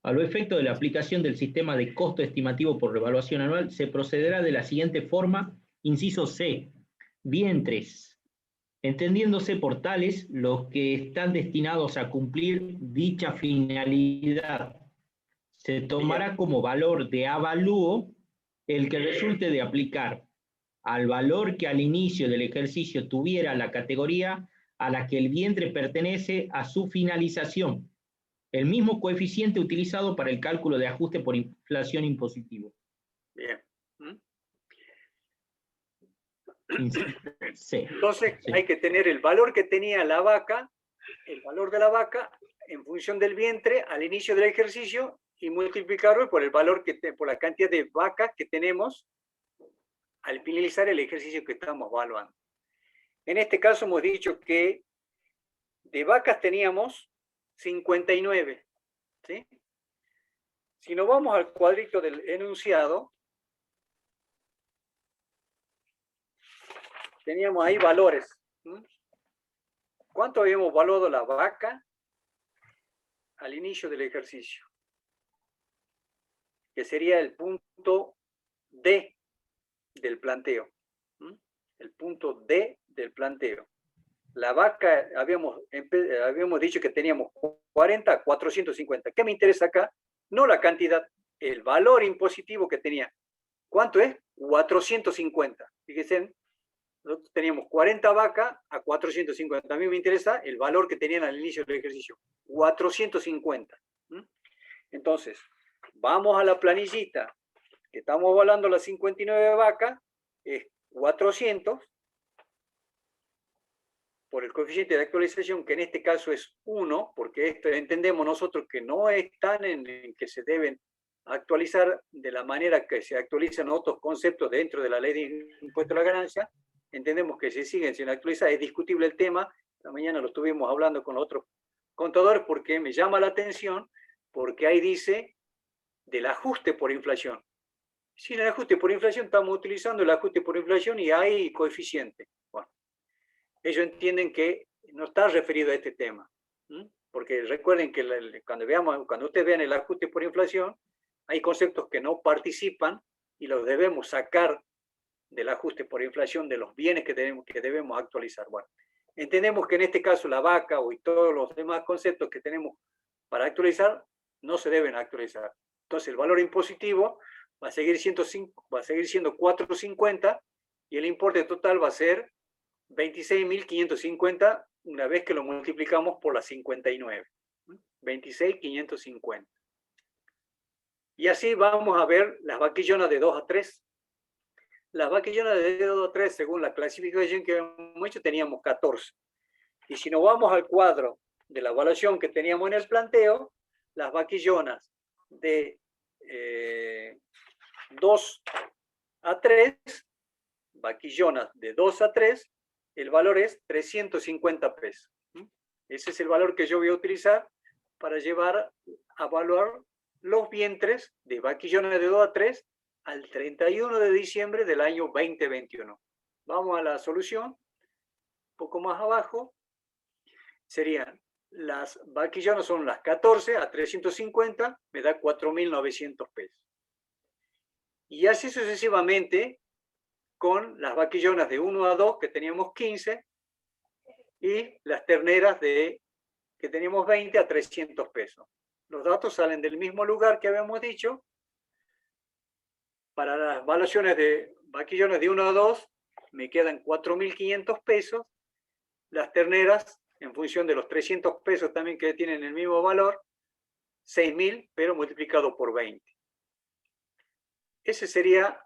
A lo efecto de la aplicación del sistema de costo estimativo por revaluación anual, se procederá de la siguiente forma, inciso C, vientres, entendiéndose por tales los que están destinados a cumplir dicha finalidad. Se tomará como valor de avalúo el que resulte de aplicar al valor que al inicio del ejercicio tuviera la categoría a la que el vientre pertenece a su finalización, el mismo coeficiente utilizado para el cálculo de ajuste por inflación impositivo. Bien. Sí. Entonces Sí. hay que tener el valor que tenía la vaca, el valor de la vaca en función del vientre al inicio del ejercicio y multiplicarlo por el valor por la cantidad de vacas que tenemos al finalizar el ejercicio que estamos evaluando. En este caso hemos dicho que de vacas teníamos 59. ¿Sí? Si nos vamos al cuadrito del enunciado, teníamos ahí valores. ¿Cuánto habíamos evaluado la vaca al inicio del ejercicio? Que sería el punto D del planteo. El punto D del planteo. la vaca, habíamos dicho que teníamos 40 a 450. ¿Qué me interesa acá? No la cantidad, el valor impositivo que tenía. ¿Cuánto es? 450. Fíjense, nosotros teníamos 40 vacas a 450. A mí me interesa el valor que tenían al inicio del ejercicio. 450. Entonces, vamos a la planillita, que estamos evaluando las 59 vacas, es 400 por el coeficiente de actualización, que en este caso es 1, porque esto entendemos nosotros que no están en que se deben actualizar de la manera que se actualizan otros conceptos dentro de la ley de impuesto a la ganancia. Entendemos que se siguen sin actualizar, es discutible el tema. Esta mañana lo estuvimos hablando con otros contadores porque me llama la atención, porque ahí dice del ajuste por inflación. Sin el ajuste por inflación estamos utilizando el ajuste por inflación y hay coeficiente. Bueno, ellos entienden que no está referido a este tema, porque recuerden que cuando ustedes vean el ajuste por inflación, hay conceptos que no participan y los debemos sacar del ajuste por inflación de los bienes que debemos actualizar. Bueno, entendemos que en este caso la vaca y todos los demás conceptos que tenemos para actualizar no se deben actualizar. Entonces el valor impositivo va a seguir siendo 450 y el importe total va a ser 26.550 una vez que lo multiplicamos por las 59. 26.550. Y así vamos a ver las vaquillonas de 2 a 3. Las vaquillonas de 2 a 3, según la clasificación que hemos hecho, teníamos 14. Y si nos vamos al cuadro de la evaluación que teníamos en el planteo, las vaquillonas de 2 a 3, vaquillonas de 2 a 3, el valor es 350 pesos. Ese es el valor que yo voy a utilizar para llevar a evaluar los vientres de vaquillones de 2 a 3 al 31 de diciembre del año 2021. Vamos a la solución. Un poco más abajo serían las vaquillonas, son las 14 a 350, me da 4.900 pesos. Y así sucesivamente con las vaquillonas de 1 a 2, que teníamos 15, y las terneras que teníamos 20 a 300 pesos. Los datos salen del mismo lugar que habíamos dicho. Para las evaluaciones de vaquillones de 1 a 2, me quedan 4.500 pesos. Las terneras, en función de los 300 pesos también que tienen el mismo valor, 6.000, pero multiplicado por 20. Ese sería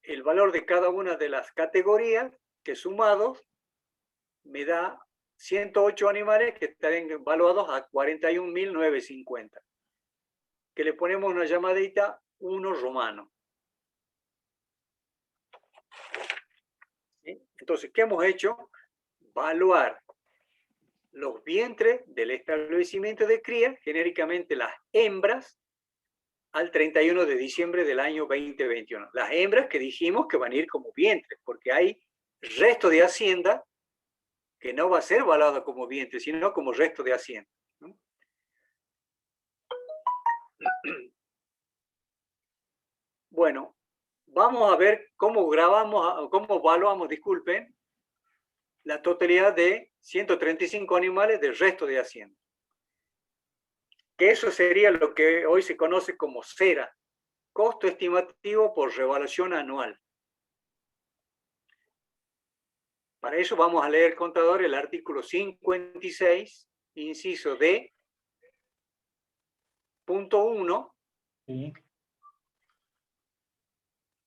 el valor de cada una de las categorías, que sumados me da 108 animales que estarán evaluados a 41.950. Que le ponemos una llamadita 1 romano. ¿Sí? Entonces, ¿qué hemos hecho? Evaluar los vientres del establecimiento de cría, genéricamente las hembras, al 31 de diciembre del año 2021. Las hembras que dijimos que van a ir como vientres, porque hay resto de hacienda que no va a ser evaluado como vientre, sino como resto de hacienda. Bueno, vamos a ver cómo evaluamos, disculpen, la totalidad de 135 animales del resto de hacienda. Que eso sería lo que hoy se conoce como CERA, costo estimativo por revaluación anual. Para eso vamos a leer, contador, el artículo 56, inciso D, punto 1. Sí.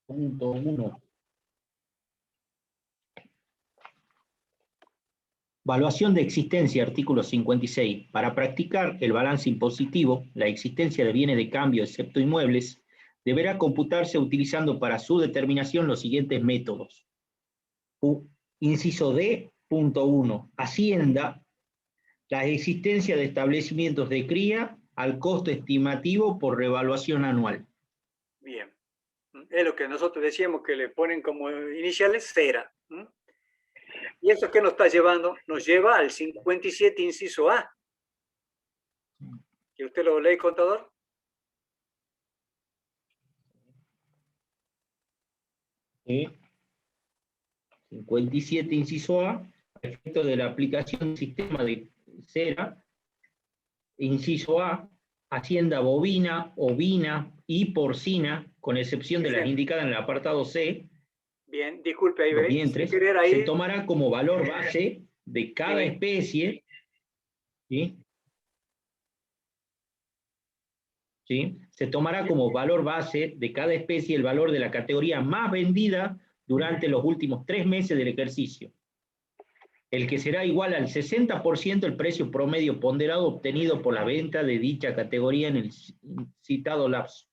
Punto 1. Evaluación de existencia, artículo 56. Para practicar el balance impositivo, la existencia de bienes de cambio, excepto inmuebles, deberá computarse utilizando para su determinación los siguientes métodos. Inciso D, punto 1. Hacienda, la existencia de establecimientos de cría al costo estimativo por revaluación anual. Bien. Es lo que nosotros decíamos que le ponen como iniciales CERA. ¿Y eso qué nos está llevando? Nos lleva al 57, inciso A. ¿Y usted lo lee, contador? Sí. 57, inciso A. efecto de la aplicación del sistema de cera, inciso A, hacienda bovina, ovina y porcina, con excepción de las indicadas en el apartado C, Bien, disculpe, ahí los ve, vientres, sin querer ahí, se tomará como valor base de cada Sí. especie, ¿sí? ¿Sí? Se tomará como valor base de cada especie el valor de la categoría más vendida durante los últimos 3 meses del ejercicio, el que será igual al 60% del precio promedio ponderado obtenido por la venta de dicha categoría en el citado lapso.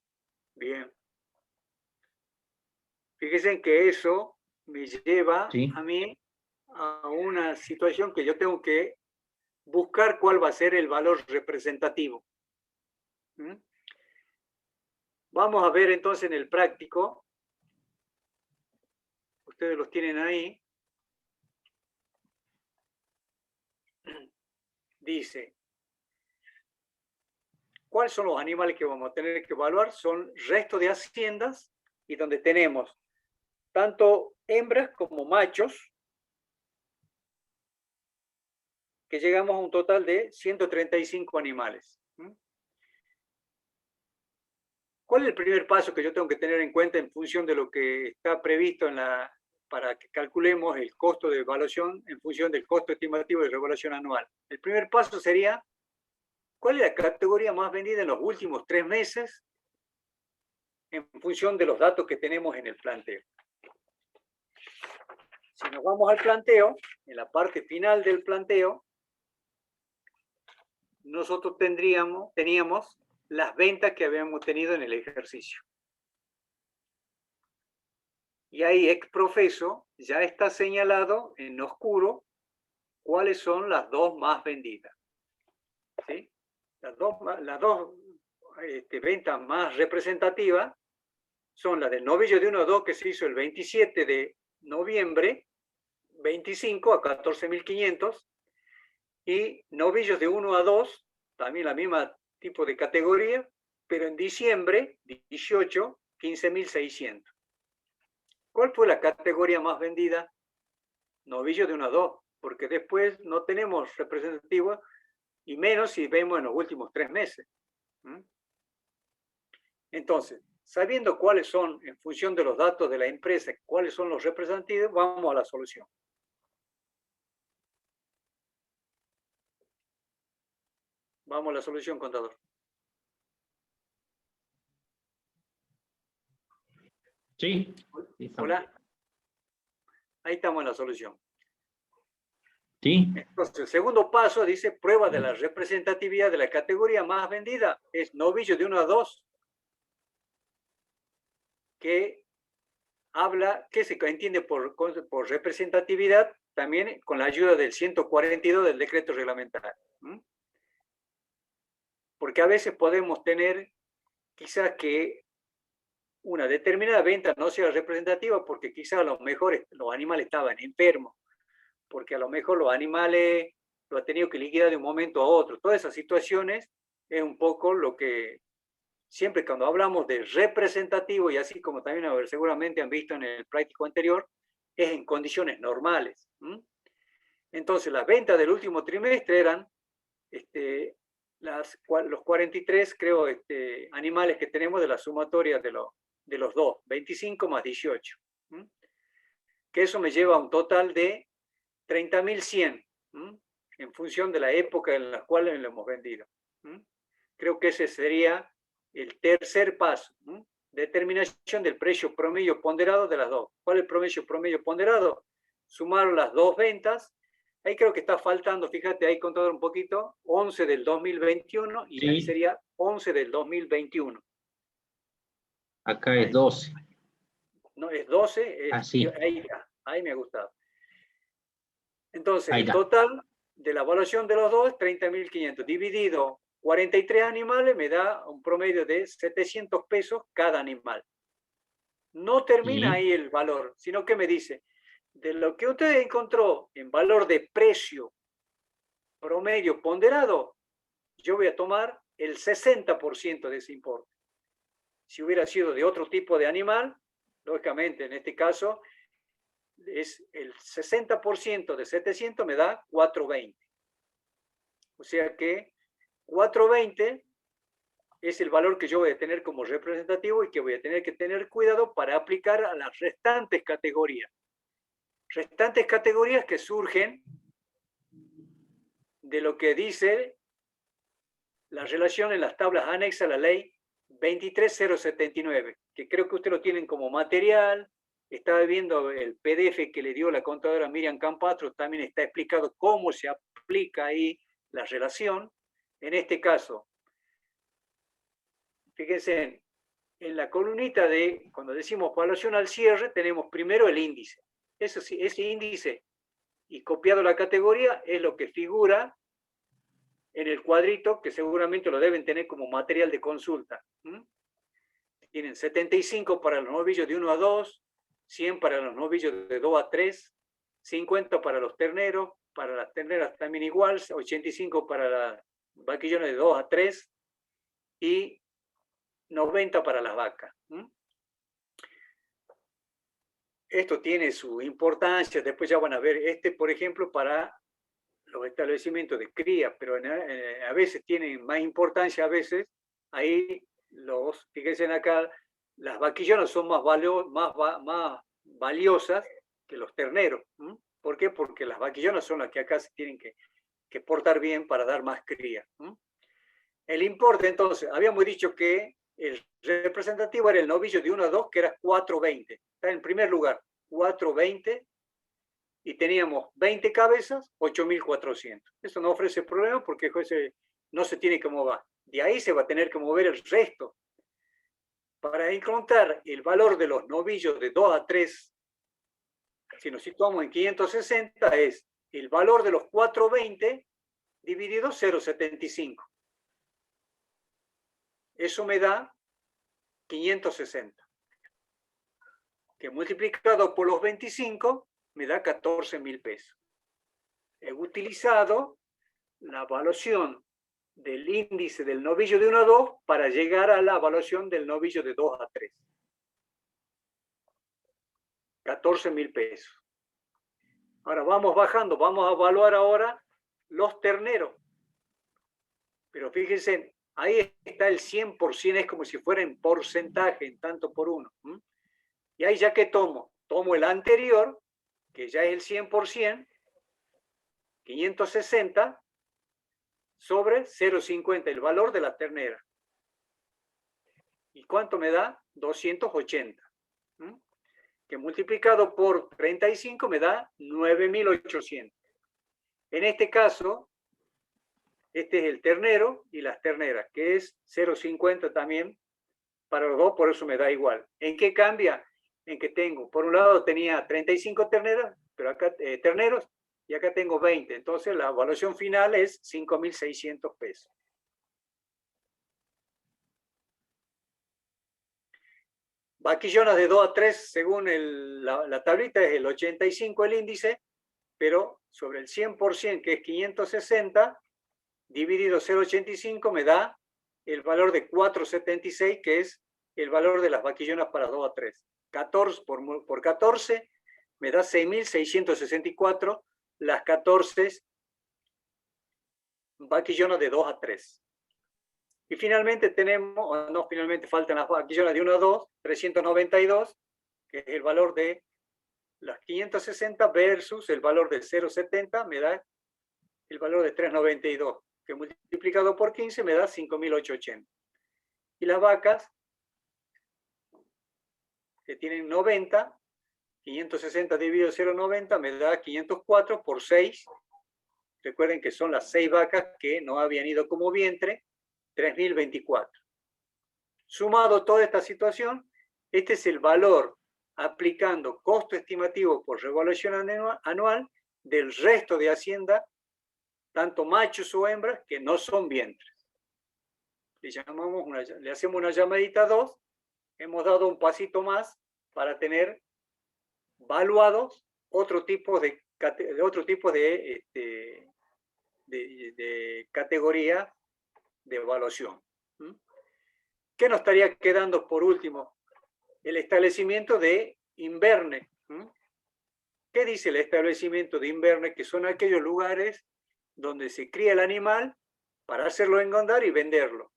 bien. Fíjense que eso me lleva ¿Sí? a mí a una situación que yo tengo que buscar cuál va a ser el valor representativo. ¿Mm? Vamos a ver entonces en el práctico. Ustedes los tienen ahí. Dice, ¿cuáles son los animales que vamos a tener que evaluar? Son resto de haciendas y donde tenemos tanto hembras como machos, que llegamos a un total de 135 animales. ¿Cuál es el primer paso que yo tengo que tener en cuenta en función de lo que está previsto para que calculemos el costo de evaluación en función del costo estimativo de evaluación anual? El primer paso sería, ¿cuál es la categoría más vendida en los últimos 3 meses en función de los datos que tenemos en el planteo? Si nos vamos al planteo, en la parte final del planteo, nosotros teníamos las ventas que habíamos tenido en el ejercicio. Y ahí, ex profeso, ya está señalado en oscuro cuáles son las dos más vendidas. ¿Sí? Las dos ventas más representativas son las del novillo de 1 a 2 que se hizo el 27 de noviembre, 25 a 14.500, y novillos de 1 a 2, también la misma tipo de categoría, pero en diciembre, 18, 15.600. ¿Cuál fue la categoría más vendida? Novillos de 1 a 2, porque después no tenemos representativos, y menos si vemos en los últimos 3 meses. Entonces, sabiendo cuáles son, en función de los datos de la empresa, cuáles son los representativos, vamos a la solución. Vamos a la solución, contador. ¿Sí? Hola. Ahí estamos en la solución. ¿Sí? Entonces, el segundo paso dice prueba de la representatividad de la categoría más vendida. Es novillo de 1 a 2, que habla, que se entiende por representatividad también con la ayuda del 142 del decreto reglamentario. Porque a veces podemos tener quizás que una determinada venta no sea representativa porque quizás a lo mejor los animales estaban enfermos, porque a lo mejor los animales lo han tenido que liquidar de un momento a otro. Todas esas situaciones es un poco lo que siempre cuando hablamos de representativo, y así como también seguramente han visto en el práctico anterior, es en condiciones normales. Entonces, las ventas del último trimestre eran los 43, creo, animales que tenemos de la sumatoria de los dos, 25 más 18. Que eso me lleva a un total de 30.100, en función de la época en la cual lo hemos vendido. Creo que ese sería el tercer paso. Determinación del precio promedio ponderado de las dos. ¿Cuál es el promedio ponderado? Sumar las dos ventas. Ahí creo que está faltando, fíjate, ahí contador un poquito, 11 del 2021 y Sí. ahí sería 11 del 2021. Acá es 12. No, es 12. Así. Ahí me ha gustado. Entonces, Ahí el está. total de la evaluación de los dos es 30.500. Dividido 43 animales me da un promedio de 700 pesos cada animal. No termina Sí. ahí el valor, sino que me dice, de lo que usted encontró en valor de precio promedio ponderado, yo voy a tomar el 60% de ese importe. Si hubiera sido de otro tipo de animal, lógicamente, en este caso, es el 60% de 700 me da 420. O sea que 420 es el valor que yo voy a tener como representativo y que voy a tener que tener cuidado para aplicar a las restantes categorías. Restantes categorías que surgen de lo que dice la relación en las tablas anexas a la ley 23079, que creo que ustedes lo tienen como material. Estaba viendo el PDF que le dio la contadora Miriam Campatro, también está explicado cómo se aplica ahí la relación. En este caso, fíjense, en la columnita de, cuando decimos evaluación al cierre, tenemos primero el índice. Eso sí, ese índice y copiado la categoría es lo que figura en el cuadrito, que seguramente lo deben tener como material de consulta. Tienen 75 para los novillos de 1 a 2, 100 para los novillos de 2 a 3, 50 para los terneros, para las terneras también igual, 85 para las vaquillones de 2 a 3 y 90 para las vacas. Esto tiene su importancia, después ya van a ver, por ejemplo, para los establecimientos de cría, pero a veces tienen más importancia, a veces, ahí fíjense acá, las vaquillonas son más valiosas que los terneros. ¿Por qué? Porque las vaquillonas son las que acá se tienen que portar bien para dar más cría. El importe, entonces, habíamos dicho que el representativo era el novillo de 1 a 2, que era 420. Está en primer lugar, 420, y teníamos 20 cabezas, 8.400. Eso no ofrece problema porque no se tiene que mover. De ahí se va a tener que mover el resto. Para encontrar el valor de los novillos de 2 a 3, si nos situamos en 560, es el valor de los 420 dividido 0,75. Eso me da 560. Que multiplicado por los 25 me da 14.000 pesos. He utilizado la evaluación del índice del novillo de 1 a 2 para llegar a la evaluación del novillo de 2 a 3. 14.000 pesos. Ahora vamos bajando, vamos a evaluar ahora los terneros. Pero fíjense, ahí está el 100%, es como si fuera en porcentaje, en tanto por uno. Y ahí ya que tomo el anterior, que ya es el 100%, 560, sobre 0,50, el valor de la ternera. ¿Y cuánto me da? 280. Que multiplicado por 35 me da 9.800. En este caso, este es el ternero y las terneras, que es 0,50 también para los dos, por eso me da igual. ¿En qué cambia? En que tengo, por un lado tenía 35 terneras, pero acá terneros, y acá tengo 20. Entonces la evaluación final es 5.600 pesos. Vaquillonas de 2 a 3, según la tablita, es el 85 el índice, pero sobre el 100%, que es 560, dividido 0,85, me da el valor de 4,76, que es el valor de las vaquillonas para 2 a 3. 14 por 14 me da 6.664 las 14 vaquillonas de 2 a 3. Y finalmente finalmente faltan las vaquillonas de 1 a 2, 392, que es el valor de las 560 versus el valor de 0,70, me da el valor de 392, que multiplicado por 15 me da 5.880. Y las vacas, que tienen 90, 560 dividido 0,90 me da 504 por 6. Recuerden que son las 6 vacas que no habían ido como vientre, 3.024. Sumado toda esta situación, este es el valor aplicando costo estimativo por revaluación anual del resto de hacienda, tanto machos o hembras que no son vientres. Le hacemos una llamadita 2, hemos dado un pasito más para tener valuados otro tipo de categoría de evaluación. ¿Qué nos estaría quedando por último? El establecimiento de Inverne. ¿Qué dice el establecimiento de Inverne? Que son aquellos lugares donde se cría el animal para hacerlo engordar y venderlo.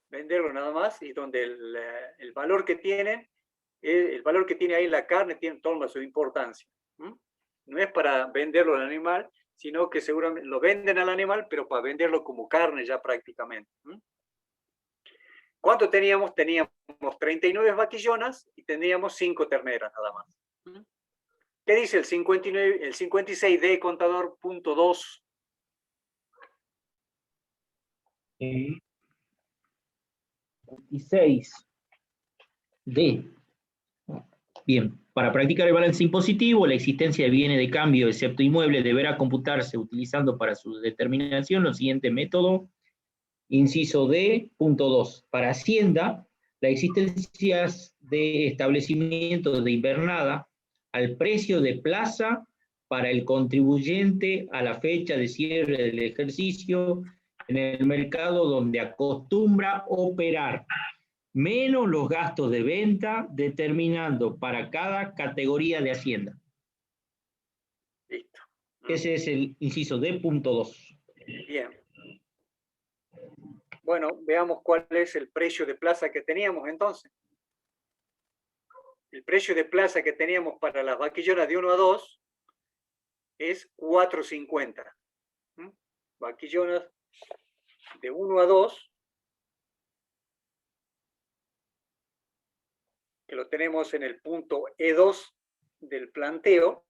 Venderlo nada más, y donde el valor que tienen, el valor que tiene ahí la carne toma su importancia. No es para venderlo al animal, sino que seguramente lo venden al animal, pero para venderlo como carne ya prácticamente. ¿Cuánto teníamos? Teníamos 39 vaquillonas y teníamos 5 terneras nada más. ¿Qué dice el 56D, contador, punto 2? 56D. Bien, para practicar el balance impositivo, la existencia de bienes de cambio, excepto inmuebles, deberá computarse utilizando para su determinación los siguientes métodos. Inciso D, punto 2. Para Hacienda, la existencia de establecimientos de invernada al precio de plaza para el contribuyente a la fecha de cierre del ejercicio en el mercado donde acostumbra operar, menos los gastos de venta, determinando para cada categoría de Hacienda. Listo. Ese es el inciso D, punto 2. Bien. Bueno, veamos cuál es el precio de plaza que teníamos entonces. El precio de plaza que teníamos para las vaquillonas de 1 a 2 es 4.50. Vaquillonas de 1 a 2, que lo tenemos en el punto E2 del planteo.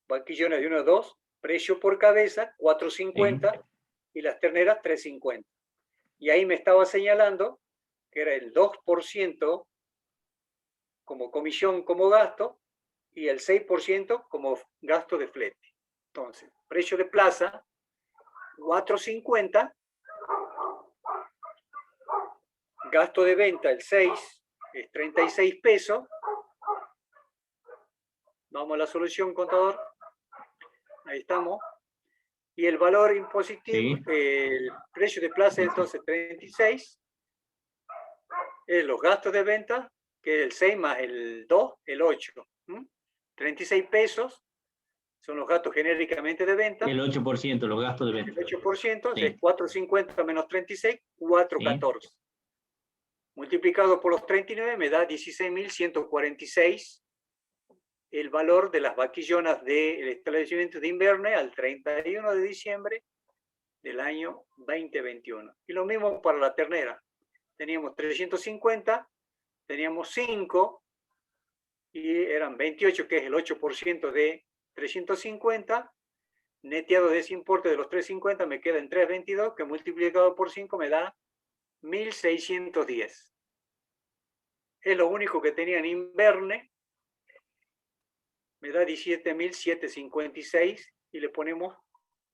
Vaquillonas de 1 a 2, precio por cabeza 4.50 y las terneras 3.50. Y ahí me estaba señalando que era el 2% como comisión, como gasto, y el 6% como gasto de flete. Entonces, precio de plaza, 4.50, gasto de venta, el 6, es 36 pesos. Vamos a la solución, contador. Ahí estamos. Y el valor impositivo, Sí. El precio de plaza, entonces 36, es los gastos de venta, que es el 6 más el 2, el 8. 36 pesos son los gastos genéricamente de venta. El 8%, los gastos de venta. El 8%, Sí. es 4.50 menos 36, 4.14. Sí. Multiplicado por los 39 me da 16.146 el valor de las vaquillonas del establecimiento de Inverne al 31 de diciembre del año 2021. Y lo mismo para la ternera. Teníamos 350, teníamos 5, y eran 28, que es el 8% de 350. Neteado de ese importe de los 350 me queda en 322, que multiplicado por 5 me da 1.610. Es lo único que tenía en Inverne. Me da 17.756 y le ponemos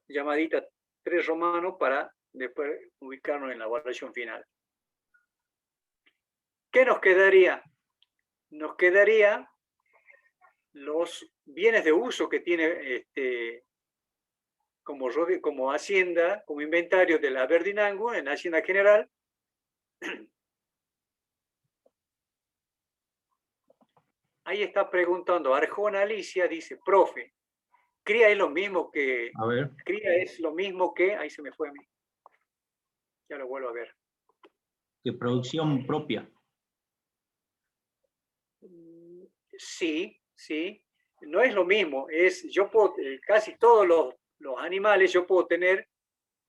llamadita 3 romanos para después ubicarnos en la evaluación final. ¿Qué nos quedaría? Nos quedaría los bienes de uso que tiene como Hacienda, como inventario de la Verdinango en la Hacienda General. Ahí está preguntando Arjona Alicia, dice, profe, cría es lo mismo que... A ver. Cría es lo mismo que... Ahí se me fue a mí. Ya lo vuelvo a ver. Que producción propia. Sí, sí. No es lo mismo. Yo puedo, casi todos los animales yo puedo tener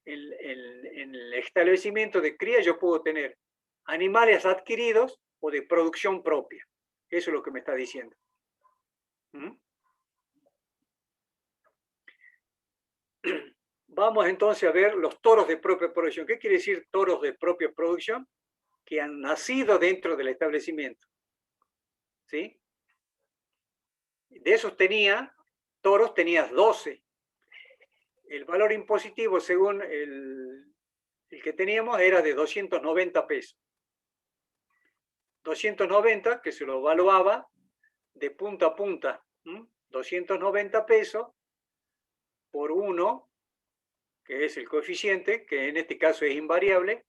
en el establecimiento de cría, yo puedo tener animales adquiridos o de producción propia. Eso es lo que me está diciendo. Vamos entonces a ver los toros de propia producción. ¿Qué quiere decir toros de propia producción? Que han nacido dentro del establecimiento. ¿Sí? De esos toros tenías 12. El valor impositivo, según el que teníamos, era de 290 pesos. 290, que se lo evaluaba de punta a punta. 290 pesos por 1, que es el coeficiente, que en este caso es invariable.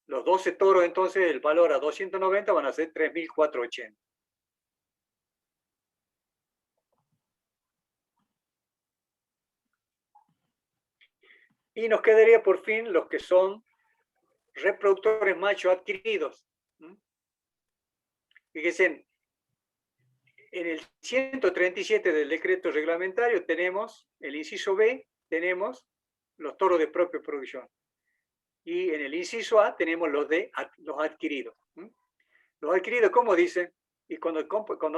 Los 12 toros, entonces, el valor a 290 van a ser 3.480. Y nos quedaría por fin los que son reproductores machos adquiridos. Fíjense, en el 137 del decreto reglamentario tenemos el inciso B, tenemos los toros de propia producción. Y en el inciso A tenemos los adquiridos. Los adquiridos, ¿cómo dicen? Y cuando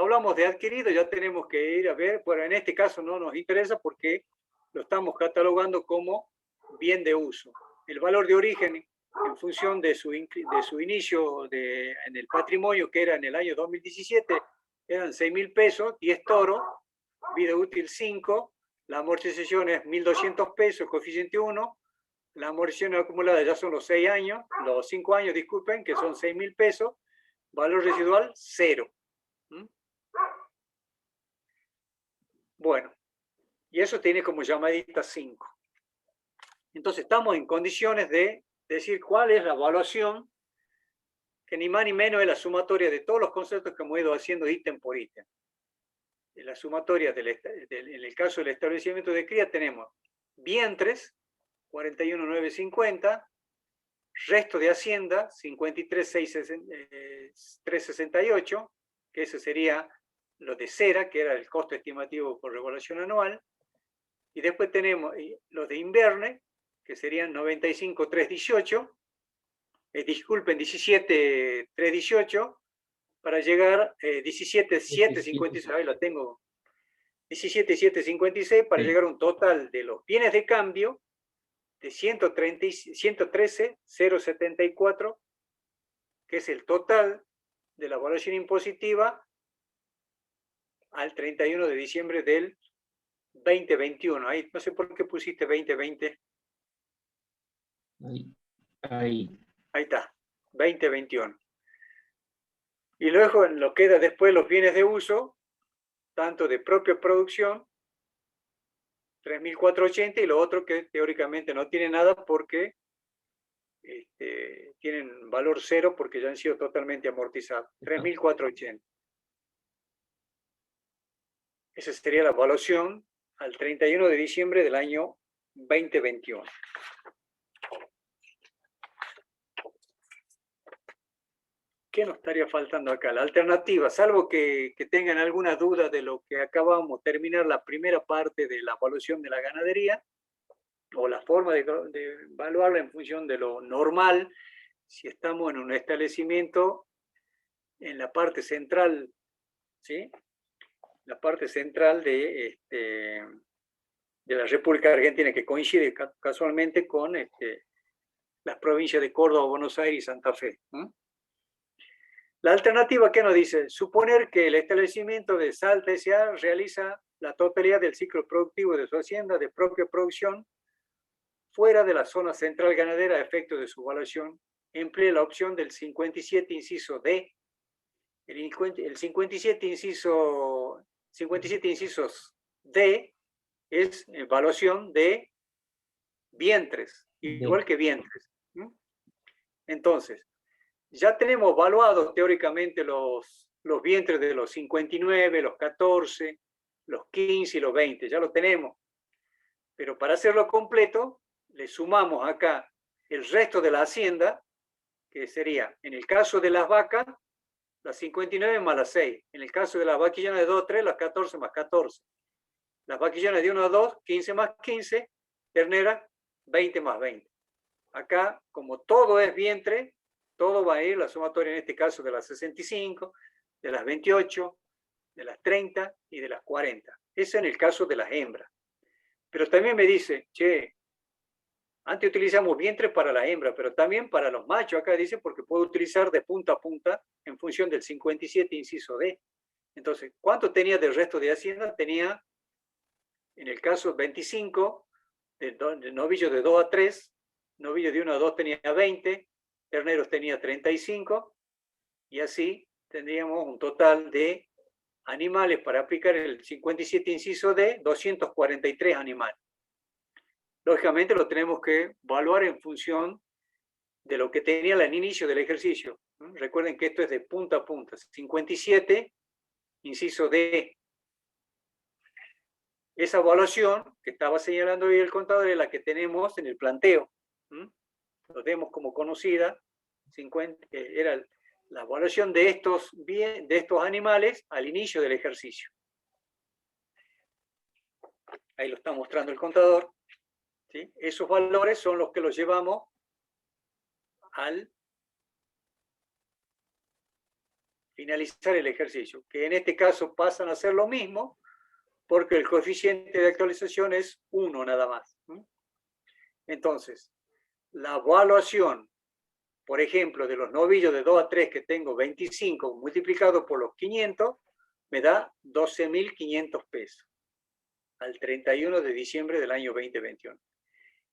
hablamos de adquiridos ya tenemos que ir a ver, bueno, en este caso no nos interesa porque lo estamos catalogando como bien de uso. El valor de origen en función de su inicio en el patrimonio, que era en el año 2017, eran 6.000 pesos, 10 toros, vida útil 5, la amortización es 1.200 pesos, coeficiente 1, la amortización acumulada ya son los 6 años, los 5 años, disculpen, que son 6.000 pesos, valor residual 0. Bueno, y eso tiene como llamadita 5. Entonces estamos en condiciones de decir cuál es la evaluación, que ni más ni menos es la sumatoria de todos los conceptos que hemos ido haciendo ítem por ítem. En la sumatoria, en el caso del establecimiento de cría, tenemos vientres, 41.950, resto de hacienda, 53.368, que ese sería lo de cera, que era el costo estimativo por revaluación anual. Y después tenemos los de inverne, que serían 95.318, disculpen, 17.318, para llegar 17.756, ahí lo tengo, 17.756, para llegar a un total de los bienes de cambio de 113.074, que es el total de la evaluación impositiva al 31 de diciembre del 2021. Ahí, no sé por qué pusiste 2020. Ahí está, 2021. Y luego lo queda después los bienes de uso, tanto de propia producción, 3.480, y lo otro que teóricamente no tiene nada porque tienen valor 0 porque ya han sido totalmente amortizados. 3.480. Esa sería la evaluación al 31 de diciembre del año 2021. ¿Qué nos estaría faltando acá? La alternativa, salvo que tengan alguna duda de lo que acabamos de terminar la primera parte de la evaluación de la ganadería, o la forma de evaluarla en función de lo normal, si estamos en un establecimiento en la parte central, ¿sí? La parte central de la República Argentina, que coincide casualmente con las provincias de Córdoba, Buenos Aires y Santa Fe. La alternativa, ¿qué nos dice? Suponer que el establecimiento de Salta S.A. realiza la totalidad del ciclo productivo de su hacienda de propia producción fuera de la zona central ganadera a efecto de su evaluación, emplea la opción del 57 inciso D. El 57 incisos D es evaluación de vientres, igual que vientres. Entonces, ya tenemos evaluados teóricamente los vientres de los 59, los 14, los 15 y los 20, ya lo tenemos. Pero para hacerlo completo, le sumamos acá el resto de la hacienda, que sería, en el caso de las vacas, las 59 más las 6. En el caso de las vaquillonas de 2 a 3, las 14 más 14. Las vaquillonas de 1 a 2, 15 más 15. Ternera, 20 más 20. Acá, como todo es vientre, todo va a ir, la sumatoria en este caso de las 65, de las 28, de las 30 y de las 40. Eso en el caso de las hembras. Pero también me dice, che, antes utilizamos vientre para la hembra, pero también para los machos, acá dice, porque puedo utilizar de punta a punta en función del 57 inciso D. Entonces, ¿cuánto tenía del resto de hacienda? Tenía, en el caso 25, de novillos de 2 a 3, novillos de 1 a 2 tenía 20, terneros tenía 35, y así tendríamos un total de animales para aplicar el 57 inciso D, 243 animales. Lógicamente lo tenemos que evaluar en función de lo que tenía al inicio del ejercicio. Recuerden que esto es de punta a punta. 57, inciso D. Esa evaluación que estaba señalando hoy el contador es la que tenemos en el planteo. Lo tenemos como conocida, 50, era la evaluación de estos animales al inicio del ejercicio. Ahí lo está mostrando el contador. ¿Sí? Esos valores son los que los llevamos al finalizar el ejercicio, que en este caso pasan a ser lo mismo, porque el coeficiente de actualización es 1 nada más. Entonces, la evaluación, por ejemplo, de los novillos de 2 a 3 que tengo 25 multiplicado por los 500, me da 12.500 pesos al 31 de diciembre del año 2021.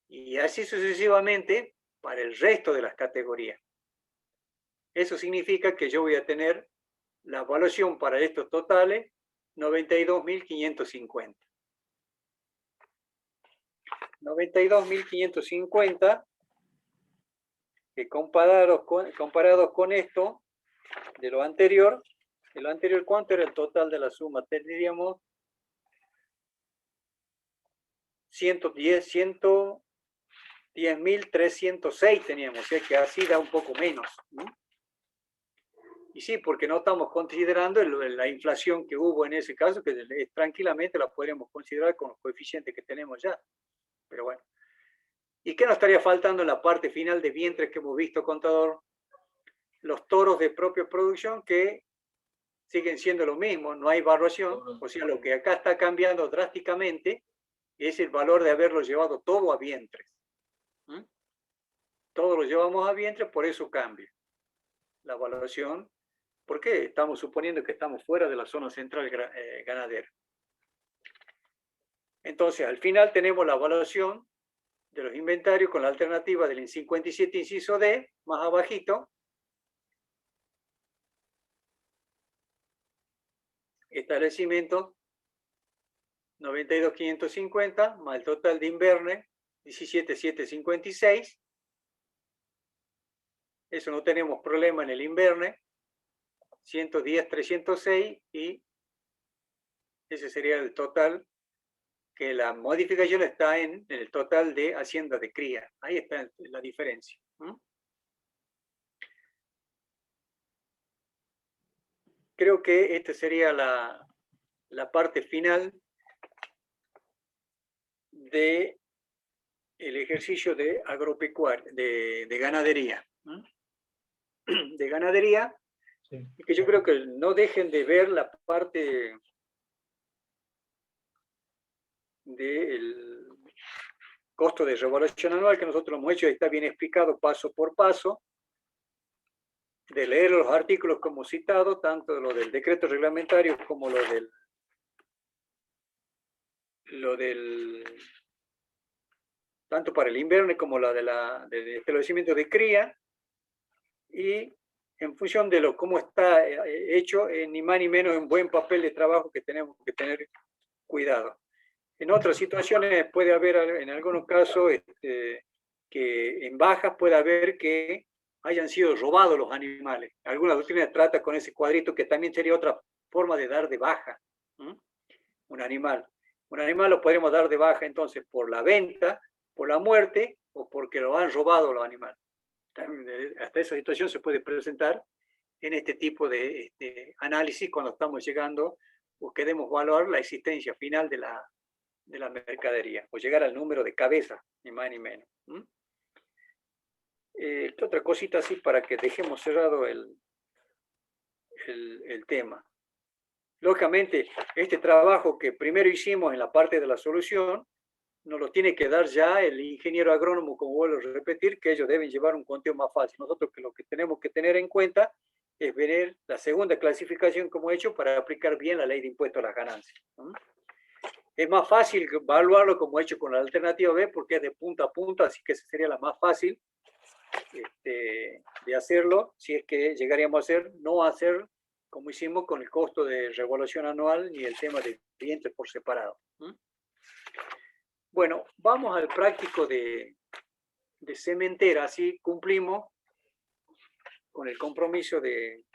Y así sucesivamente para el resto de las categorías. Eso significa que yo voy a tener la evaluación para estos totales 92.550. 92.550 que comparados con esto de lo anterior, ¿cuánto era el total de la suma? Tendríamos 110.306 teníamos, o sea que así da un poco menos. Y sí, porque no estamos considerando la inflación que hubo en ese caso, que tranquilamente la podríamos considerar con los coeficientes que tenemos ya. Pero bueno. ¿Y qué nos estaría faltando en la parte final de vientres que hemos visto, contador? Los toros de propia producción que siguen siendo lo mismo, no hay evaluación. O sea, lo que acá está cambiando drásticamente es el valor de haberlo llevado todo a vientres. Todo lo llevamos a vientres, por eso cambia la evaluación. ¿Por qué? Estamos suponiendo que estamos fuera de la zona central ganadera. Entonces, al final tenemos la evaluación de los inventarios con la alternativa del 57 inciso D, más abajito. Establecimiento 92.550 más el total de Inverne 17.756. Eso no tenemos problema en el Inverne. 110.306 y ese sería el total, que la modificación está en el total de hacienda de cría. Ahí está la diferencia. Creo que esta sería la parte final de el ejercicio de agropecuaria, de ganadería. De ganadería, sí. Y que yo creo que no dejen de ver la parte del costo de revaluación anual que nosotros hemos hecho, está bien explicado paso por paso, de leer los artículos como citado, tanto lo del decreto reglamentario como lo del tanto para el invierno como la del establecimiento de cría, y en función de cómo está hecho, ni más ni menos en buen papel de trabajo que tenemos que tener cuidado. En otras situaciones puede haber, en algunos casos, que en bajas puede haber que hayan sido robados los animales. Alguna doctrina trata con ese cuadrito que también sería otra forma de dar de baja un animal. Un animal lo podemos dar de baja entonces por la venta, por la muerte o porque lo han robado los animales. Hasta esa situación se puede presentar en este tipo de análisis cuando estamos llegando o queremos valorar la existencia final de la mercadería o llegar al número de cabezas, ni más ni menos. Otra cosita así para que dejemos cerrado el tema. Lógicamente, este trabajo que primero hicimos en la parte de la solución, nos lo tiene que dar ya el ingeniero agrónomo, como vuelvo a repetir, que ellos deben llevar un conteo más fácil. Nosotros lo que tenemos que tener en cuenta es ver la segunda clasificación como he hecho para aplicar bien la ley de impuesto a las ganancias. Es más fácil evaluarlo como he hecho con la alternativa B porque es de punta a punta, así que sería la más fácil de hacerlo, si es que llegaríamos a hacer, no hacer como hicimos con el costo de revaluación anual ni el tema de clientes por separado. Bueno, vamos al práctico de cementera, así cumplimos con el compromiso de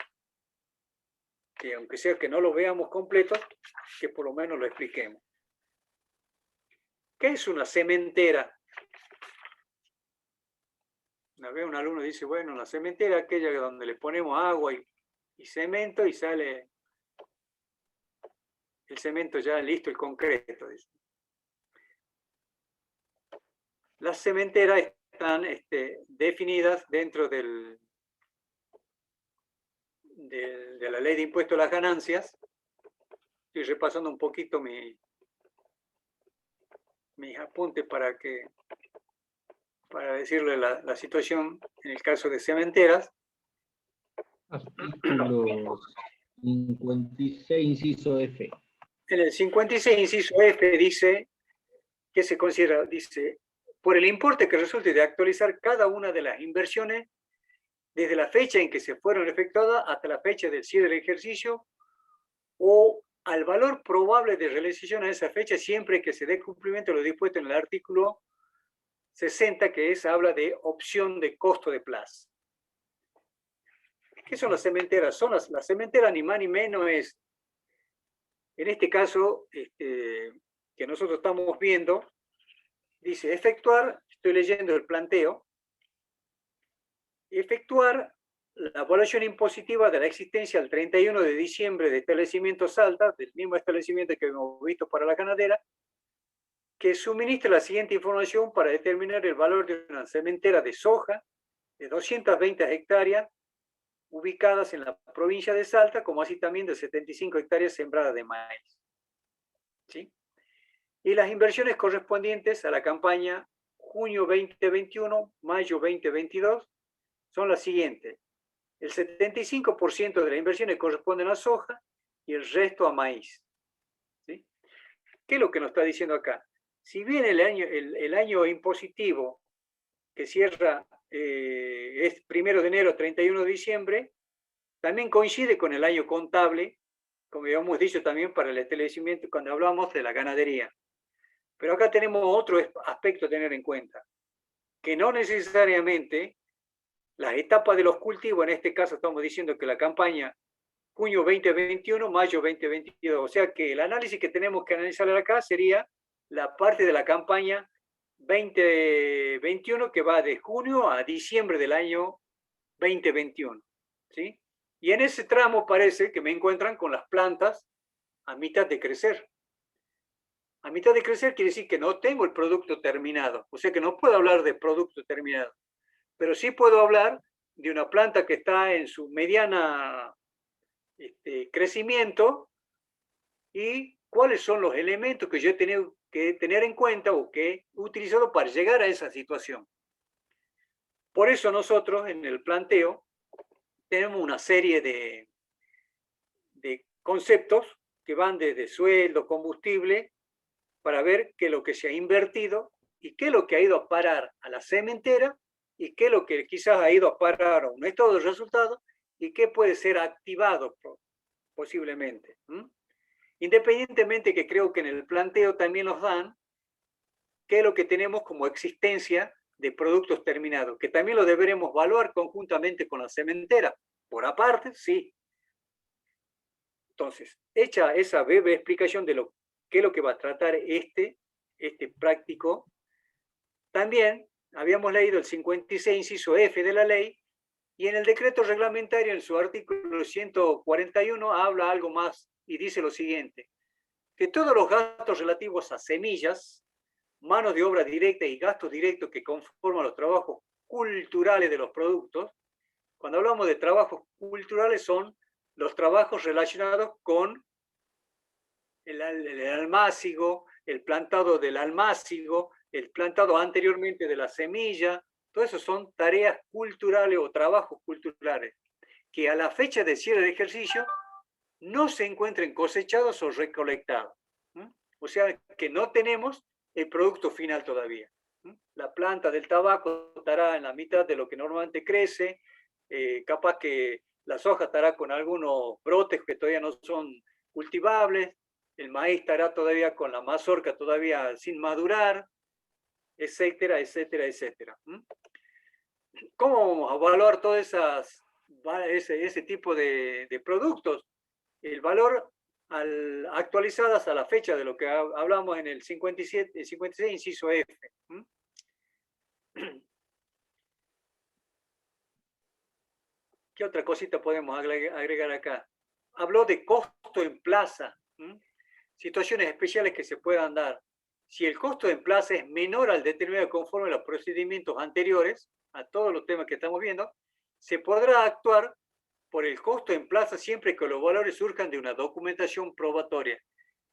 que aunque sea que no lo veamos completo, que por lo menos lo expliquemos. ¿Qué es una cementera? Una vez un alumno dice, bueno, la cementera es aquella donde le ponemos agua y cemento y sale el cemento ya listo, el concreto. Dice. Las cementeras están definidas dentro de la ley de impuesto a las ganancias. Estoy repasando un poquito mis apuntes para decirle la situación en el caso de cementeras. Artículo 56, inciso F. En el 56, inciso F, dice que se considera, dice, por el importe que resulte de actualizar cada una de las inversiones desde la fecha en que se fueron efectuadas hasta la fecha del cierre del ejercicio o al valor probable de realización a esa fecha siempre que se dé cumplimiento a lo dispuesto en el artículo 60, que habla de opción de costo de plaza. ¿Qué son las cementeras? Son las cementeras ni más ni menos es, en este caso, que nosotros estamos viendo, dice efectuar, estoy leyendo el planteo, efectuar la evaluación impositiva de la existencia al 31 de diciembre de establecimientos altas, del mismo establecimiento que hemos visto para la ganadera, que suministre la siguiente información para determinar el valor de una cementera de soja de 220 hectáreas ubicadas en la provincia de Salta, como así también de 75 hectáreas sembradas de maíz. ¿Sí? Y las inversiones correspondientes a la campaña junio 2021, mayo 2022 son las siguientes. El 75% de las inversiones corresponden a soja y el resto a maíz. ¿Sí? ¿Qué es lo que nos está diciendo acá? Si bien el año impositivo que cierra es 1 de enero a 31 de diciembre, también coincide con el año contable, como habíamos dicho también para el establecimiento cuando hablamos de la ganadería. Pero acá tenemos otro aspecto a tener en cuenta, que no necesariamente las etapas de los cultivos, en este caso estamos diciendo que la campaña junio 2021, mayo 2022, o sea que el análisis que tenemos que analizar acá sería la parte de la campaña 2021 que va de junio a diciembre del año 2021, ¿sí? Y en ese tramo parece que me encuentran con las plantas a mitad de crecer. A mitad de crecer quiere decir que no tengo el producto terminado, o sea que no puedo hablar de producto terminado, pero sí puedo hablar de una planta que está en su mediana crecimiento y cuáles son los elementos que yo he tenido que tener en cuenta o que he utilizado para llegar a esa situación. Por eso nosotros en el planteo tenemos una serie de conceptos que van desde sueldo, combustible, para ver qué es lo que se ha invertido y qué es lo que ha ido a parar a la cementera y qué es lo que quizás ha ido a parar a un estado de resultados y qué puede ser activado posiblemente. Independientemente que creo que en el planteo también nos dan qué es lo que tenemos como existencia de productos terminados, que también lo deberemos evaluar conjuntamente con la cementera. Por aparte, sí. Entonces, hecha esa breve explicación de qué es lo que va a tratar este práctico, también habíamos leído el 56, inciso F de la ley, y en el decreto reglamentario, en su artículo 141, habla algo más y dice lo siguiente, que todos los gastos relativos a semillas, manos de obra directa y gastos directos que conforman los trabajos culturales de los productos, cuando hablamos de trabajos culturales son los trabajos relacionados con el almácigo, el plantado del almácigo, el plantado anteriormente de la semilla, todo eso son tareas culturales o trabajos culturales que a la fecha de cierre de ejercicio no se encuentren cosechados o recolectados. O sea que no tenemos el producto final todavía. La planta del tabaco estará en la mitad de lo que normalmente crece, capaz que la soja estará con algunos brotes que todavía no son cultivables, el maíz estará todavía con la mazorca todavía sin madurar, etcétera, etcétera, etcétera. ¿Cómo vamos a evaluar todo ese tipo de productos? El valor actualizadas a la fecha de lo que hablamos en el 57, 56, inciso F. ¿Qué otra cosita podemos agregar acá? Habló de costo en plaza, situaciones especiales que se puedan dar. Si el costo en plaza es menor al determinado conforme a los procedimientos anteriores, a todos los temas que estamos viendo, se podrá actuar por el costo en plaza siempre que los valores surjan de una documentación probatoria.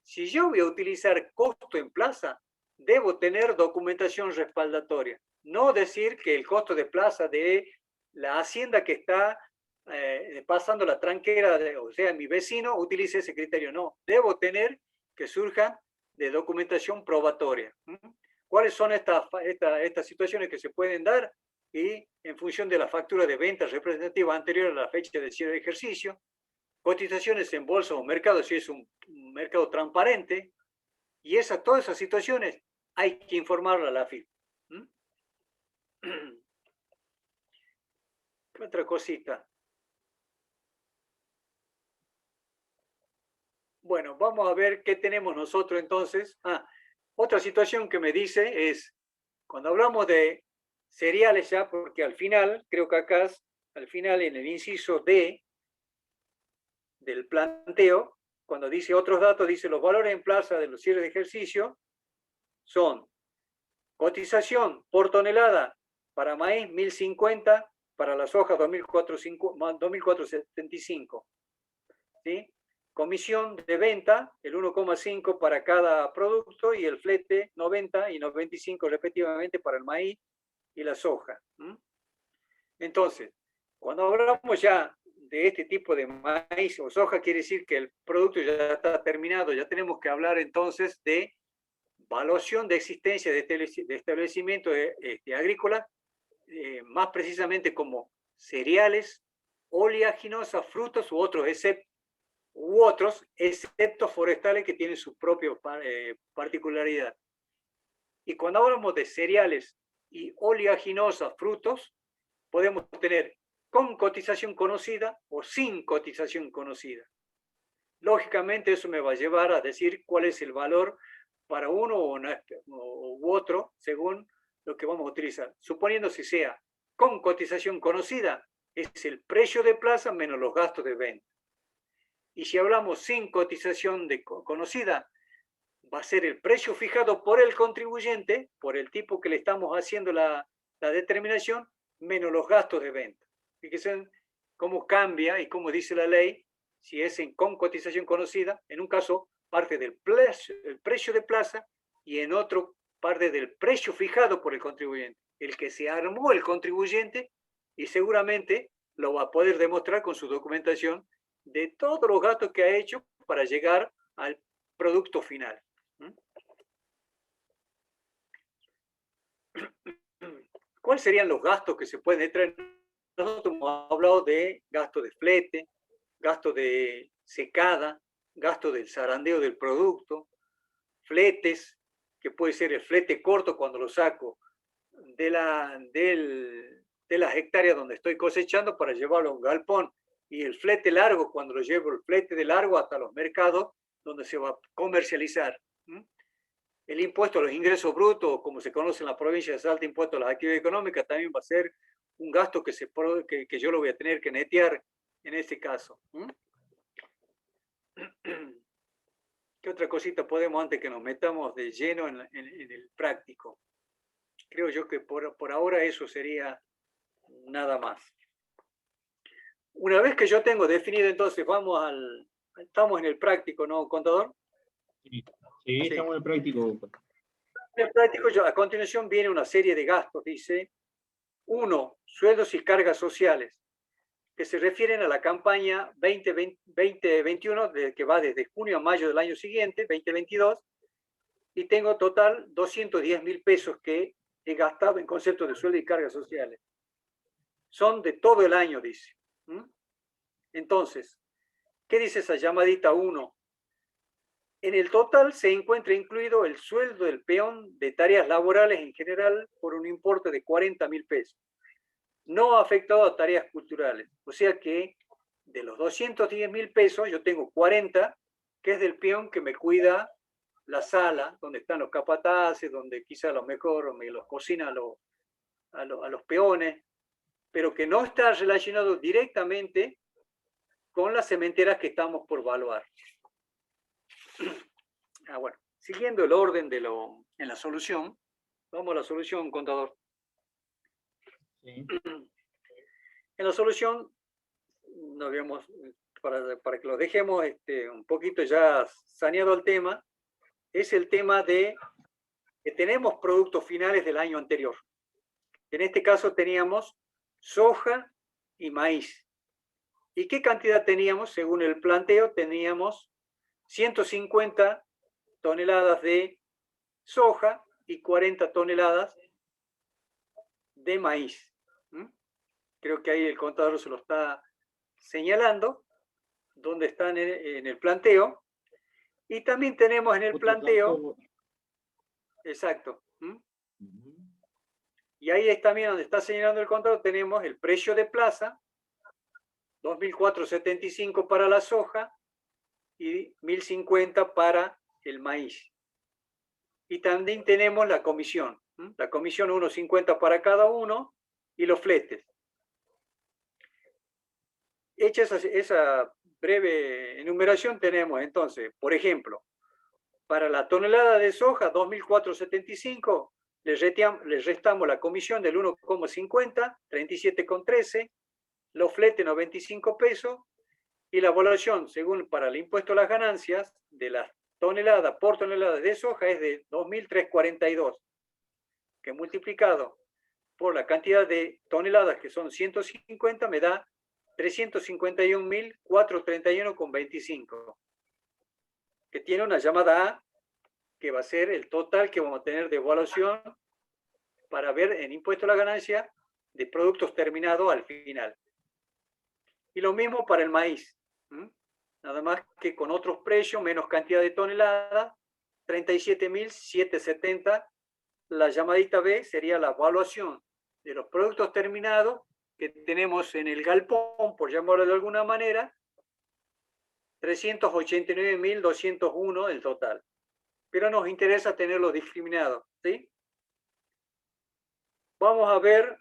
Si yo voy a utilizar costo en plaza, debo tener documentación respaldatoria. No decir que el costo de plaza de la hacienda que está pasando la tranquera, o sea, mi vecino, utilice ese criterio. No, debo tener que surjan de documentación probatoria. ¿Cuáles son estas situaciones que se pueden dar? Y en función de la factura de ventas representativa anterior a la fecha de cierre de ejercicio, cotizaciones en bolsa o mercado, si es un mercado transparente, y todas esas situaciones hay que informarla a la AFIP. ¿Qué otra cosita? Bueno, vamos a ver qué tenemos nosotros entonces. Otra situación que me dice es, cuando hablamos de cereales ya, porque al final, creo que acá, al final en el inciso D del planteo, cuando dice otros datos, dice los valores en plaza de los cierres de ejercicio son cotización por tonelada para maíz 1050, para las hojas 2475, ¿sí? Comisión de venta, el 1,5 para cada producto y el flete 90 y 95 respectivamente para el maíz y la soja. Entonces, cuando hablamos ya de este tipo de maíz o soja, quiere decir que el producto ya está terminado, ya tenemos que hablar entonces de evaluación de existencia de establecimiento agrícola, más precisamente como cereales, oleaginosas, frutos u otros excepto forestales que tienen su propia particularidad. Y cuando hablamos de cereales y oleaginosas, frutos, podemos tener con cotización conocida o sin cotización conocida. Lógicamente eso me va a llevar a decir cuál es el valor para uno u otro según lo que vamos a utilizar. Suponiendo si sea con cotización conocida, es el precio de plaza menos los gastos de venta. Y si hablamos sin cotización conocida, va a ser el precio fijado por el contribuyente, por el tipo que le estamos haciendo la determinación, menos los gastos de venta. Fíjense cómo cambia y cómo dice la ley, si es con cotización conocida, en un caso parte del precio de plaza y en otro parte del precio fijado por el contribuyente. El que se armó el contribuyente y seguramente lo va a poder demostrar con su documentación de todos los gastos que ha hecho para llegar al producto final. ¿Cuáles serían los gastos que se pueden entrar? Nosotros hemos hablado de gasto de flete, gasto de secada, gasto del zarandeo del producto, fletes, que puede ser el flete corto cuando lo saco de las hectáreas donde estoy cosechando para llevarlo a un galpón, y el flete largo cuando lo llevo, el flete de largo hasta los mercados donde se va a comercializar. El impuesto a los ingresos brutos, como se conoce en la provincia de Salta, impuesto a las actividades económicas, también va a ser un gasto que yo lo voy a tener que netear en este caso. ¿Qué otra cosita podemos antes que nos metamos de lleno en el práctico? Creo yo que por ahora eso sería nada más. Una vez que yo tengo definido, entonces estamos en el práctico, ¿no, contador? Sí, estamos en el práctico. En el práctico, a continuación viene una serie de gastos, dice. 1. Sueldos y cargas sociales, que se refieren a la campaña 2021, que va desde junio a mayo del año siguiente, 2022, y tengo total 210.000 pesos que he gastado en concepto de sueldo y cargas sociales. Son de todo el año, dice. Entonces, ¿qué dice esa llamadita 1? En el total se encuentra incluido el sueldo del peón de tareas laborales en general por un importe de 40.000 pesos. No afectado a tareas culturales. O sea que de los 210.000 pesos yo tengo 40 que es del peón que me cuida la sala, donde están los capataces, donde quizá a lo mejor me los cocina a los peones, pero que no está relacionado directamente con las cementeras que estamos por evaluar. Bueno, siguiendo el orden en la solución, vamos a la solución, contador. Sí. En la solución, no habíamos, para que lo dejemos un poquito ya saneado el tema, es el tema de que tenemos productos finales del año anterior. En este caso teníamos soja y maíz. ¿Y qué cantidad teníamos? Según el planteo, teníamos 150 toneladas de soja y 40 toneladas de maíz. Creo que ahí el contador se lo está señalando, donde están en el planteo. Y también tenemos en el planteo, exacto. Y ahí es también donde está señalando el contador, tenemos el precio de plaza, 2.475 para la soja y 1.050 para el maíz. Y también tenemos la comisión 1.50 para cada uno y los fletes. Hecha esa breve enumeración, tenemos entonces, por ejemplo, para la tonelada de soja, 2.475, le restamos la comisión del 1,50, 37,13, los fletes 95 pesos, y la evaluación, según para el impuesto a las ganancias, de las toneladas por tonelada de soja es de 2.342, que multiplicado por la cantidad de toneladas, que son 150, me da 351.431,25, que tiene una llamada A, que va a ser el total que vamos a tener de evaluación para ver en impuesto a la ganancia de productos terminados al final. Y lo mismo para el maíz. Nada más que con otros precios, menos cantidad de toneladas, 37.770. La llamadita B sería la evaluación de los productos terminados que tenemos en el galpón, por llamarlo de alguna manera, 389.201 el total. Pero nos interesa tenerlos discriminados, ¿sí? Vamos a ver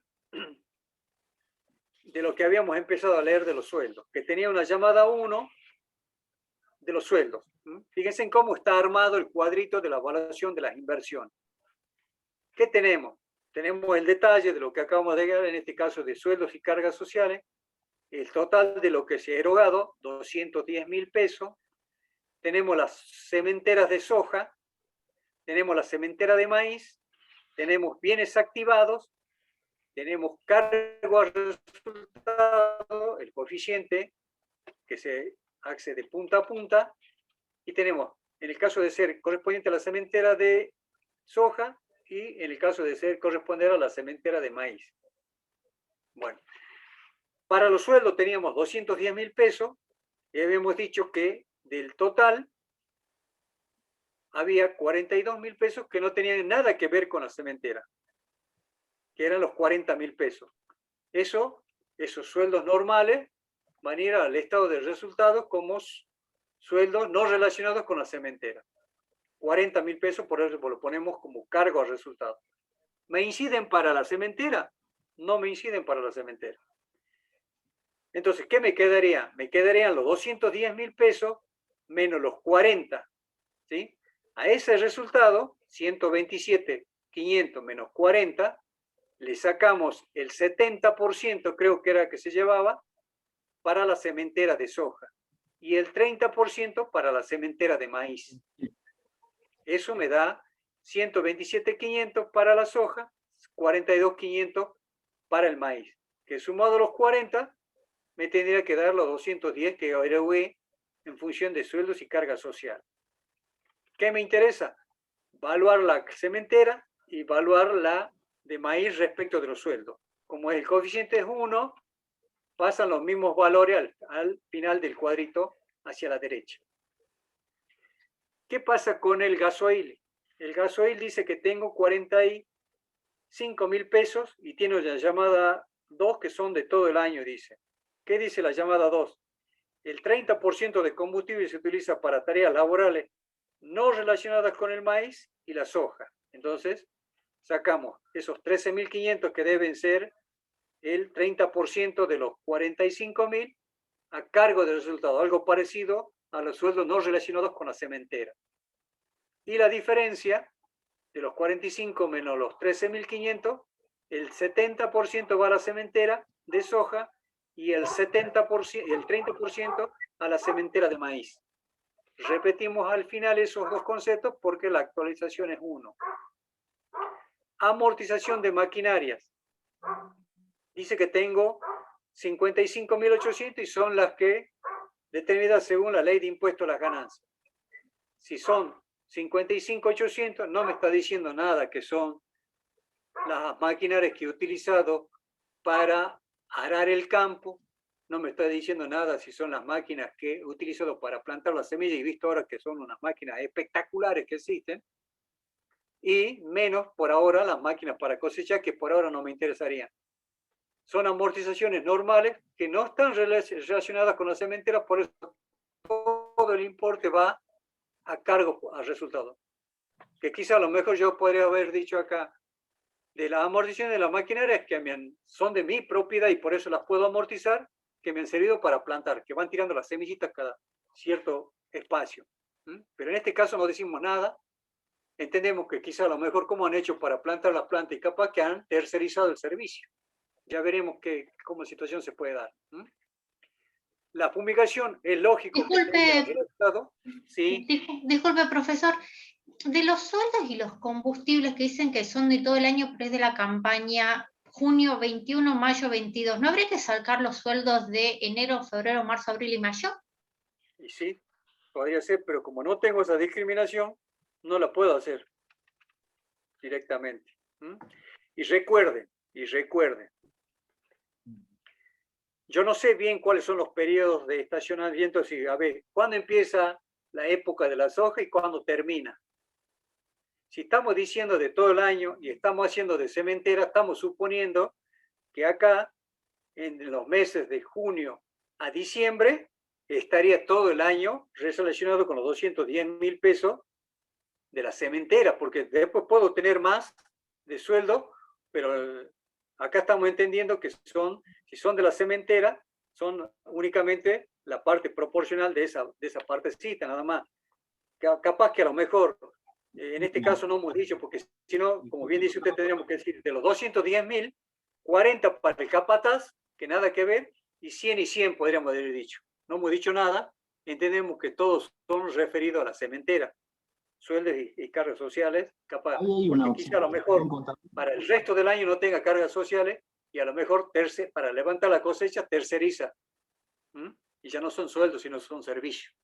de lo que habíamos empezado a leer de los sueldos, que tenía una llamada 1 de los sueldos. Fíjense en cómo está armado el cuadrito de la evaluación de las inversiones. ¿Qué tenemos? Tenemos el detalle de lo que acabamos de ver, en este caso de sueldos y cargas sociales, el total de lo que se ha erogado, 210.000 pesos. Tenemos las cementeras de soja, tenemos la cementera de maíz, tenemos bienes activados, tenemos cargo a resultado, el coeficiente que se hace de punta a punta, y tenemos, en el caso de ser correspondiente a la cementera de soja, y en el caso de ser corresponder a la cementera de maíz. Bueno, para los sueldos teníamos 210.000 pesos, y habíamos dicho que del total había 42.000 pesos que no tenían nada que ver con la cementera, que eran los 40.000 pesos. Esos sueldos normales van a ir al estado de resultados como sueldos no relacionados con la cementera. 40.000 pesos, por eso lo ponemos como cargo a resultados. ¿Me inciden para la cementera? No me inciden para la cementera. Entonces, ¿qué me quedaría? Me quedarían los 210.000 pesos menos los 40, ¿sí? A ese resultado, 127.500 menos 40, le sacamos el 70%, creo que era que se llevaba, para la cementera de soja, y el 30% para la cementera de maíz. Eso me da 127.500 para la soja, 42.500 para el maíz, que sumado los 40, me tendría que dar los 210 que erogué en función de sueldos y carga social. ¿Qué me interesa? Evaluar la cementera y evaluar la de maíz respecto de los sueldos. Como el coeficiente es 1, pasan los mismos valores al final del cuadrito hacia la derecha. ¿Qué pasa con el gasoil? El gasoil dice que tengo 45.000 pesos y tiene la llamada 2 que son de todo el año, dice. ¿Qué dice la llamada 2? el 30% de combustible se utiliza para tareas laborales no relacionadas con el maíz y la soja. Entonces, sacamos esos 13.500 que deben ser el 30% de los 45.000 a cargo del resultado, algo parecido a los sueldos no relacionados con la cementera. Y la diferencia de los 45 menos los 13.500, el 70% va a la cementera de soja y el 30% a la cementera de maíz. Repetimos al final esos dos conceptos porque la actualización es 1. Amortización de maquinarias. Dice que tengo 55.800 y son las que determinadas según la ley de impuesto a las ganancias. Si son 55.800, no me está diciendo nada que son las maquinarias que he utilizado para arar el campo, no me está diciendo nada si son las máquinas que he utilizado para plantar la semilla y visto ahora que son unas máquinas espectaculares que existen, y menos por ahora las máquinas para cosechar que por ahora no me interesarían. Son amortizaciones normales que no están relacionadas con la cementera, por eso todo el importe va a cargo al resultado. Que quizá a lo mejor yo podría haber dicho acá, de las amortizaciones de las maquinarias que son de mi propiedad y por eso las puedo amortizar, que me han servido para plantar, que van tirando las semillitas cada cierto espacio. Pero en este caso no decimos nada, entendemos que quizá a lo mejor cómo han hecho para plantar la planta y capaz que han tercerizado el servicio. Ya veremos cómo la situación se puede dar. La fumigación es lógico Disculpe, que tenga resultado. Sí. Disculpe, profesor. De los sueldos y los combustibles que dicen que son de todo el año, pero es de la campaña junio 21, mayo 22, ¿no habría que sacar los sueldos de enero, febrero, marzo, abril y mayo? Y sí, podría ser, pero como no tengo esa discriminación, no la puedo hacer directamente. Y recuerden, yo no sé bien cuáles son los periodos de estacionamiento, si a ver, ¿cuándo empieza la época de la soja y cuándo termina? Si estamos diciendo de todo el año y estamos haciendo de cementera, estamos suponiendo que acá, en los meses de junio a diciembre, estaría todo el año relacionado con los 210.000 pesos de la cementera, porque después puedo tener más de sueldo, pero acá estamos entendiendo que si son de la cementera, son únicamente la parte proporcional de esa partecita, nada más. Capaz que a lo mejor, en este caso no hemos dicho, porque si no, como bien dice usted, tendríamos que decir, de los 210.000, 40 para el capataz, que nada que ver, y 100 y 100 podríamos haber dicho. No hemos dicho nada, entendemos que todos son referidos a la cementera, sueldos y cargas sociales, capaz, porque quizá a lo mejor para el resto del año no tenga cargas sociales y a lo mejor para levantar la cosecha terceriza. Y ya no son sueldos, sino son servicios.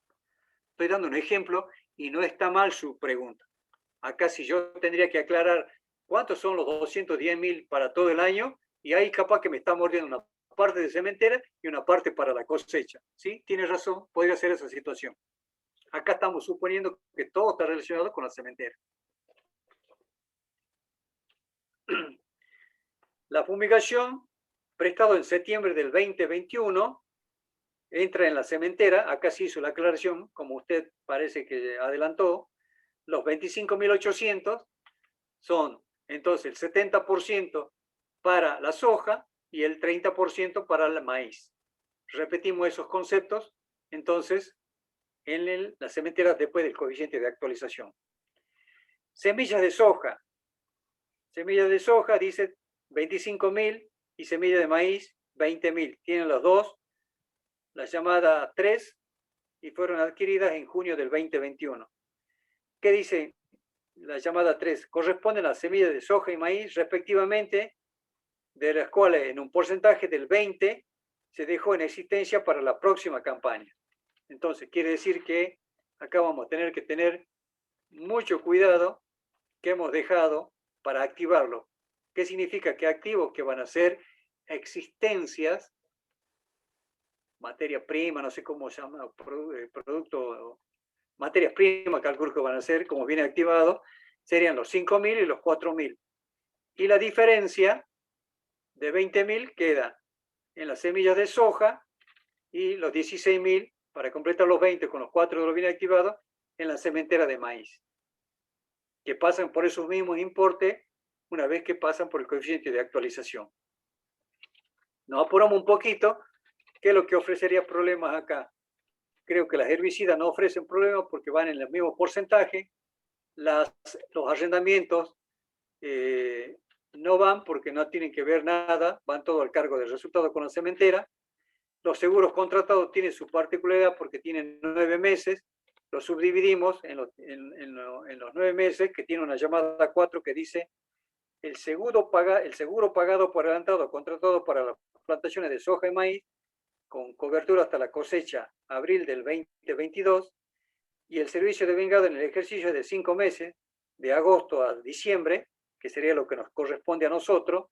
Estoy dando un ejemplo y no está mal su pregunta. Acá si yo tendría que aclarar cuántos son los 210.000 para todo el año y ahí capaz que me está mordiendo una parte de cementera y una parte para la cosecha. ¿Sí? Tiene razón, podría ser esa situación. Acá estamos suponiendo que todo está relacionado con la cementera. La fumigación, prestado en septiembre del 2021, entra en la cementera. Acá se hizo la aclaración, como usted parece que adelantó. Los 25.800 son entonces el 70% para la soja y el 30% para el maíz. Repetimos esos conceptos, entonces, en las cementeras después del coeficiente de actualización. Semillas de soja. Semillas de soja dice 25.000 y semillas de maíz 20.000. Tienen las dos, la llamada 3, y fueron adquiridas en junio del 2021. ¿Qué dice la llamada 3? Corresponden a las semillas de soja y maíz respectivamente, de las cuales en un porcentaje del 20 se dejó en existencia para la próxima campaña. Entonces, quiere decir que acá vamos a tener que tener mucho cuidado que hemos dejado para activarlo. ¿Qué significa que activo? Que van a ser existencias, materia prima, no sé cómo se llama, producto, materias primas, calculo que van a ser, como viene activado, serían los 5.000 y los 4.000. Y la diferencia de 20.000 queda en las semillas de soja y los 16.000 para completar los 20 con los 4 de los bienes activados en la cementera de maíz, que pasan por esos mismos importes una vez que pasan por el coeficiente de actualización. Nos apuramos un poquito, ¿qué es lo que ofrecería problemas acá? Creo que las herbicidas no ofrecen problemas porque van en el mismo porcentaje, los arrendamientos no van porque no tienen que ver nada, van todo al cargo del resultado con la cementera. Los seguros contratados tienen su particularidad porque tienen 9 meses, los subdividimos en los 9 meses, que tiene una llamada 4 que dice el seguro pagado por adelantado contratado para las plantaciones de soja y maíz con cobertura hasta la cosecha abril del 2022 y el servicio de vengado en el ejercicio de 5 meses, de agosto a diciembre, que sería lo que nos corresponde a nosotros,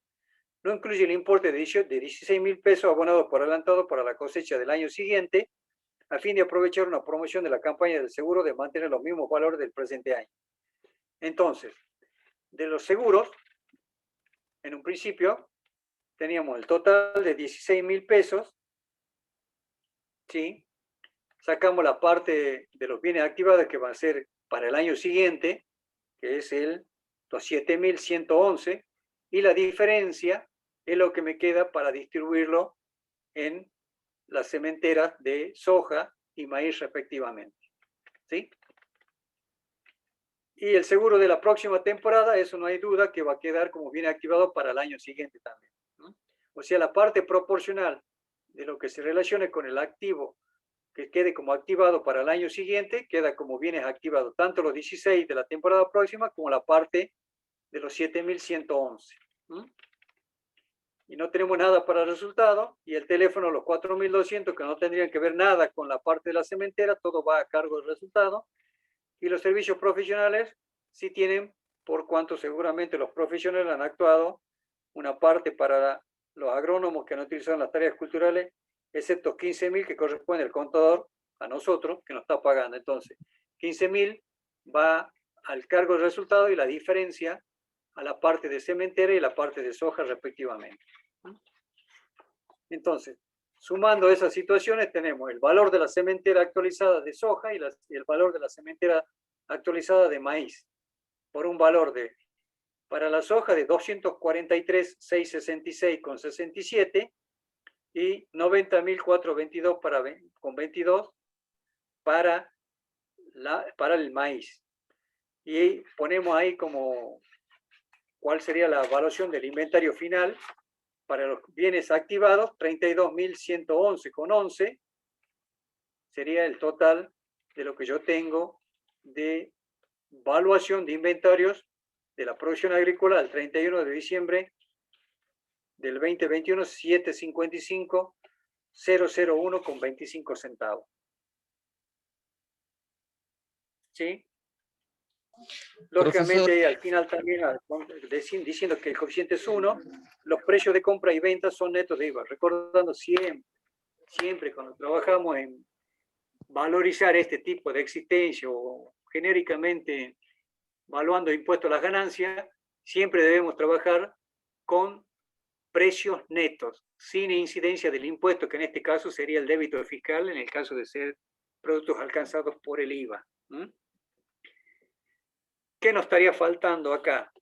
no incluye el importe de 16.000 pesos abonados por adelantado para la cosecha del año siguiente, a fin de aprovechar una promoción de la campaña del seguro de mantener los mismos valores del presente año. Entonces, de los seguros, en un principio, teníamos el total de 16.000 pesos, ¿sí? Sacamos la parte de los bienes activados que van a ser para el año siguiente, que es los 7.111, y la diferencia es lo que me queda para distribuirlo en las cementeras de soja y maíz respectivamente, ¿sí? Y el seguro de la próxima temporada, eso no hay duda que va a quedar como bien activado para el año siguiente también, ¿no? O sea, la parte proporcional de lo que se relacione con el activo que quede como activado para el año siguiente, queda como bienes activados tanto los 16 de la temporada próxima como la parte de los 7.111. Y no tenemos nada para el resultado, y el teléfono, los 4.200, que no tendrían que ver nada con la parte de la cementera, todo va a cargo del resultado, y los servicios profesionales sí tienen, por cuanto seguramente los profesionales han actuado, una parte para los agrónomos que no utilizaron las tareas culturales, excepto 15.000 que corresponde al contador, a nosotros, que nos está pagando. Entonces, 15.000 va al cargo del resultado y la diferencia a la parte de cementera y la parte de soja respectivamente. Entonces, sumando esas situaciones, tenemos el valor de la cementera actualizada de soja y el valor de la cementera actualizada de maíz, por un valor de, para la soja, de 243.666,67 y 90.422 con 22 para el maíz. Y ponemos ahí como cuál sería la evaluación del inventario final para los bienes activados, 32.111,11 sería el total de lo que yo tengo de evaluación de inventarios de la producción agrícola al 31 de diciembre del 2021, 755.001,25 centavos. ¿Sí? Lógicamente, profesor, al final también, diciendo que el coeficiente es 1, los precios de compra y venta son netos de IVA. Recordando siempre cuando trabajamos en valorizar este tipo de existencia o genéricamente valuando impuestos a las ganancias, siempre debemos trabajar con precios netos, sin incidencia del impuesto, que en este caso sería el débito fiscal en el caso de ser productos alcanzados por el IVA. ¿Qué nos estaría faltando acá?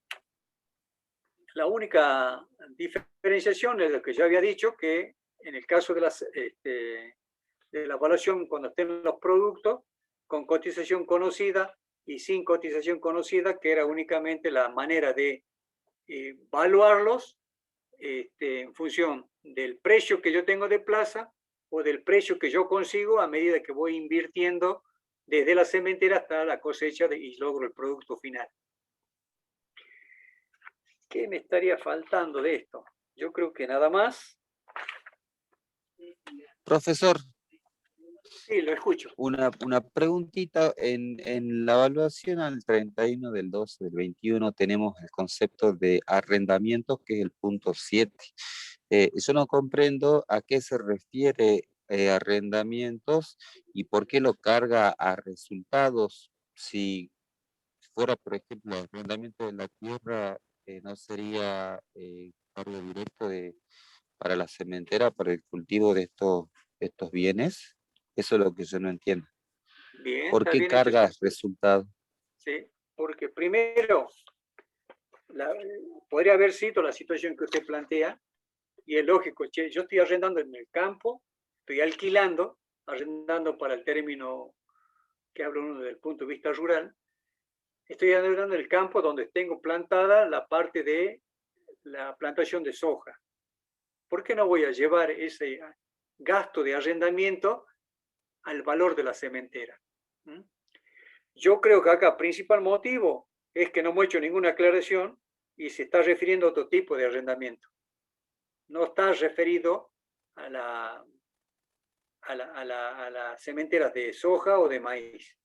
La única diferenciación es lo que yo había dicho, que en el caso de la evaluación cuando estén los productos, con cotización conocida y sin cotización conocida, que era únicamente la manera de evaluarlos en función del precio que yo tengo de plaza o del precio que yo consigo a medida que voy invirtiendo desde la cementera hasta la cosecha y logro el producto final. ¿Qué me estaría faltando de esto? Yo creo que nada más. Profesor. Sí, lo escucho. Una preguntita. En la evaluación al 31 del 12 del 21 tenemos el concepto de arrendamiento, que es el punto 7. Yo no comprendo a qué se refiere arrendamientos y por qué lo carga a resultados. Si fuera, por ejemplo, el arrendamiento de la tierra, no sería cargo directo para la cementera, para el cultivo de estos bienes? Eso es lo que yo no entiendo. Bien, ¿Por está qué bien cargas hecho. resultado? Sí, porque primero podría haber sido la situación que usted plantea, y es lógico, che, yo estoy arrendando en el campo, estoy alquilando, arrendando para el término que habla uno desde el punto de vista rural, estoy arrendando el campo donde tengo plantada la parte de la plantación de soja. ¿Por qué no voy a llevar ese gasto de arrendamiento al valor de la cementera? Yo creo que acá principal motivo es que no hemos hecho ninguna aclaración y se está refiriendo a otro tipo de arrendamiento. No está referido a las cementeras de soja o de maíz.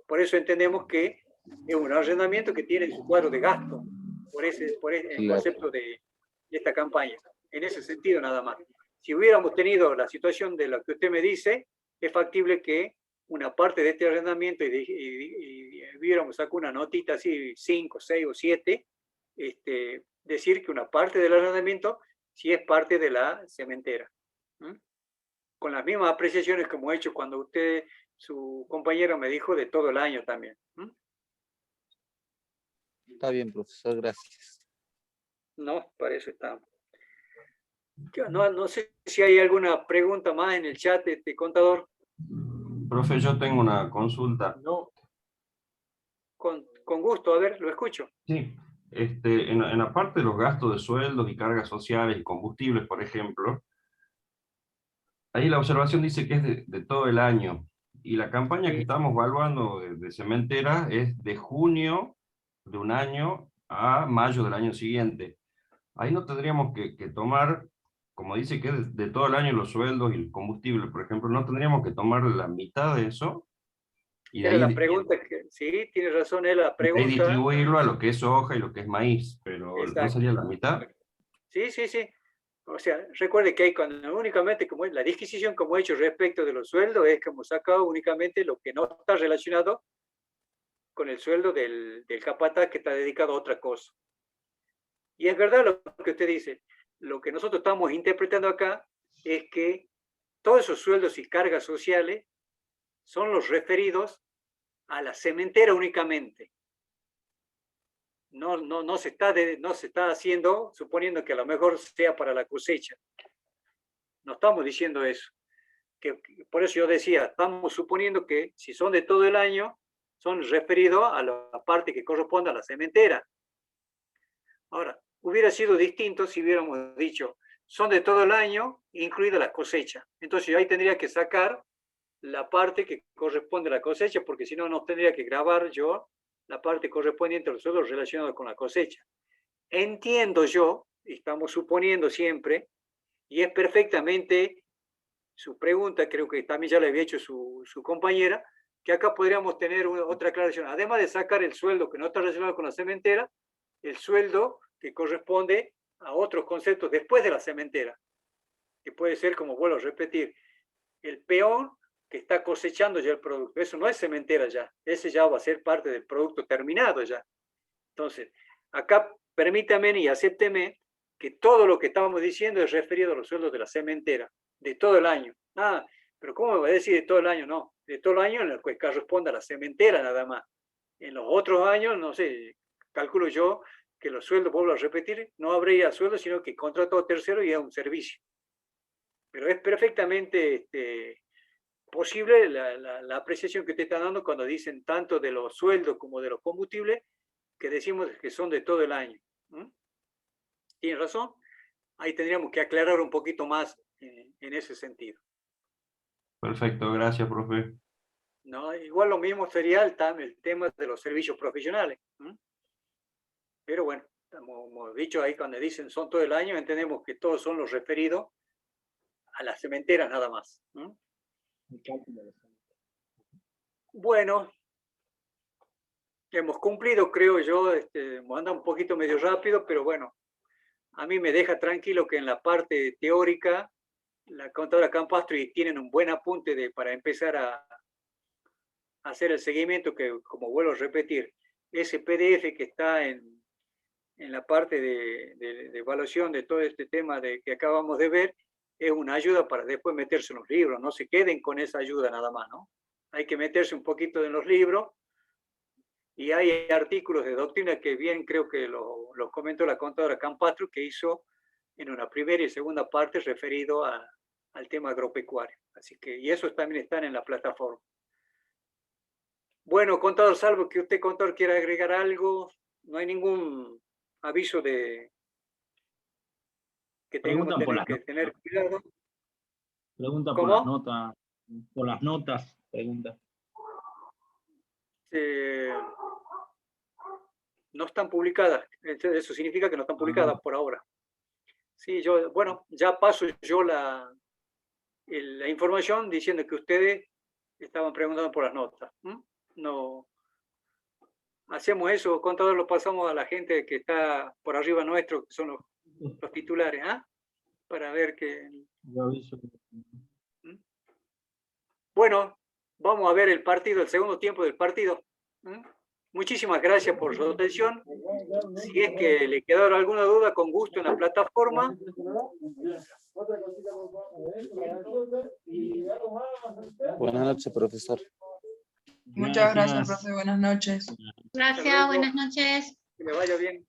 Por eso entendemos que es un arrendamiento que tiene su cuadro de gasto, por el Claro. concepto de esta campaña. En ese sentido nada más. Si hubiéramos tenido la situación de lo que usted me dice, es factible que una parte de este arrendamiento y hubiéramos sacado una notita así, 5, 6 o 7, decir que una parte del arrendamiento sí es parte de la cementera. Con las mismas apreciaciones que hemos hecho cuando usted, su compañero, me dijo de todo el año también. Está bien, profesor, gracias. No, para eso está. No sé si hay alguna pregunta más en el chat, contador. Profe, yo tengo una consulta. No, Con gusto, a ver, lo escucho. Sí, en la parte de los gastos de sueldos y cargas sociales y combustibles, por ejemplo, ahí la observación dice que es de todo el año. Y la campaña que Sí. estamos evaluando de cementera es de junio de un año a mayo del año siguiente. Ahí no tendríamos que tomar, como dice que es de todo el año los sueldos y el combustible, por ejemplo, no tendríamos que tomar la mitad de eso y de Era ahí, la pregunta que, sí, tiene razón, es la de ahí pregunta. distribuirlo a lo que es soja y lo que es maíz, pero ¿no Exacto. sería la mitad? Sí. O sea, recuerde que hay únicamente, como la disquisición que hemos hecho respecto de los sueldos, es que hemos sacado únicamente lo que no está relacionado con el sueldo del capataz que está dedicado a otra cosa. Y es verdad lo que usted dice. Lo que nosotros estamos interpretando acá es que todos esos sueldos y cargas sociales son los referidos a la cementera únicamente. No se está haciendo, suponiendo que a lo mejor sea para la cosecha. No estamos diciendo eso. Por eso yo decía, estamos suponiendo que si son de todo el año, son referidos a la parte que corresponde a la cementera. Ahora, hubiera sido distinto si hubiéramos dicho, son de todo el año, incluida la cosecha. Entonces yo ahí tendría que sacar la parte que corresponde a la cosecha, porque si no, no tendría que grabar yo la parte correspondiente a los sueldos relacionados con la cosecha. Entiendo yo, estamos suponiendo siempre, y es perfectamente su pregunta, creo que también ya le había hecho su compañera, que acá podríamos tener otra aclaración. Además de sacar el sueldo que no está relacionado con la cementera, el sueldo que corresponde a otros conceptos después de la cementera, que puede ser, como vuelvo a repetir, el peón que está cosechando ya el producto. Eso no es cementera ya, ese ya va a ser parte del producto terminado ya. Entonces, acá permítame y acépteme que todo lo que estamos diciendo es referido a los sueldos de la cementera, de todo el año. Ah, pero ¿cómo me va a decir de todo el año? No, de todo el año en el que corresponde a la cementera nada más. En los otros años, no sé, calculo yo que los sueldos, vuelvo a repetir, no habría sueldos, sino que contrato tercero y es un servicio. Pero es perfectamente posible la apreciación que usted está dando cuando dicen tanto de los sueldos como de los combustibles, que decimos que son de todo el año. ¿Tiene razón? Ahí tendríamos que aclarar un poquito más en ese sentido. Perfecto, gracias, profe. ¿No? Igual lo mismo sería el tema de los servicios profesionales. Pero bueno, hemos dicho ahí cuando dicen son todo el año, entendemos que todos son los referidos a las cementeras nada más. Bueno, hemos cumplido, creo yo, anda un poquito medio rápido, pero bueno, a mí me deja tranquilo que en la parte teórica, la contadora Campastro tienen un buen apunte para empezar a hacer el seguimiento, que como vuelvo a repetir, ese PDF que está en la parte de evaluación de todo este tema que acabamos de ver, es una ayuda para después meterse en los libros. No se queden con esa ayuda nada más, ¿no? Hay que meterse un poquito en los libros. Y hay artículos de doctrina que bien creo que los comentó la contadora Campastro, que hizo en una primera y segunda parte referido al tema agropecuario. Así que, y esos también están en la plataforma. Bueno, contador, salvo que usted, contador, quiera agregar algo, no hay ningún aviso de que tengamos que tener cuidado. Pregunta ¿Cómo? por las notas. Por las notas, pregunta. No están publicadas. Eso significa que no están publicadas por ahora. Sí, yo, bueno, ya paso yo la información diciendo que ustedes estaban preguntando por las notas. No hacemos eso, contador, lo pasamos a la gente que está por arriba nuestro, que son los titulares, para ver que... Yo aviso. Bueno, vamos a ver el partido, el segundo tiempo del partido. Muchísimas gracias por su atención. Si es que le quedaron alguna duda, con gusto en la plataforma. Buenas noches, profesor. Muchas gracias, profe. Buenas noches. Gracias, buenas noches. Que le vaya bien.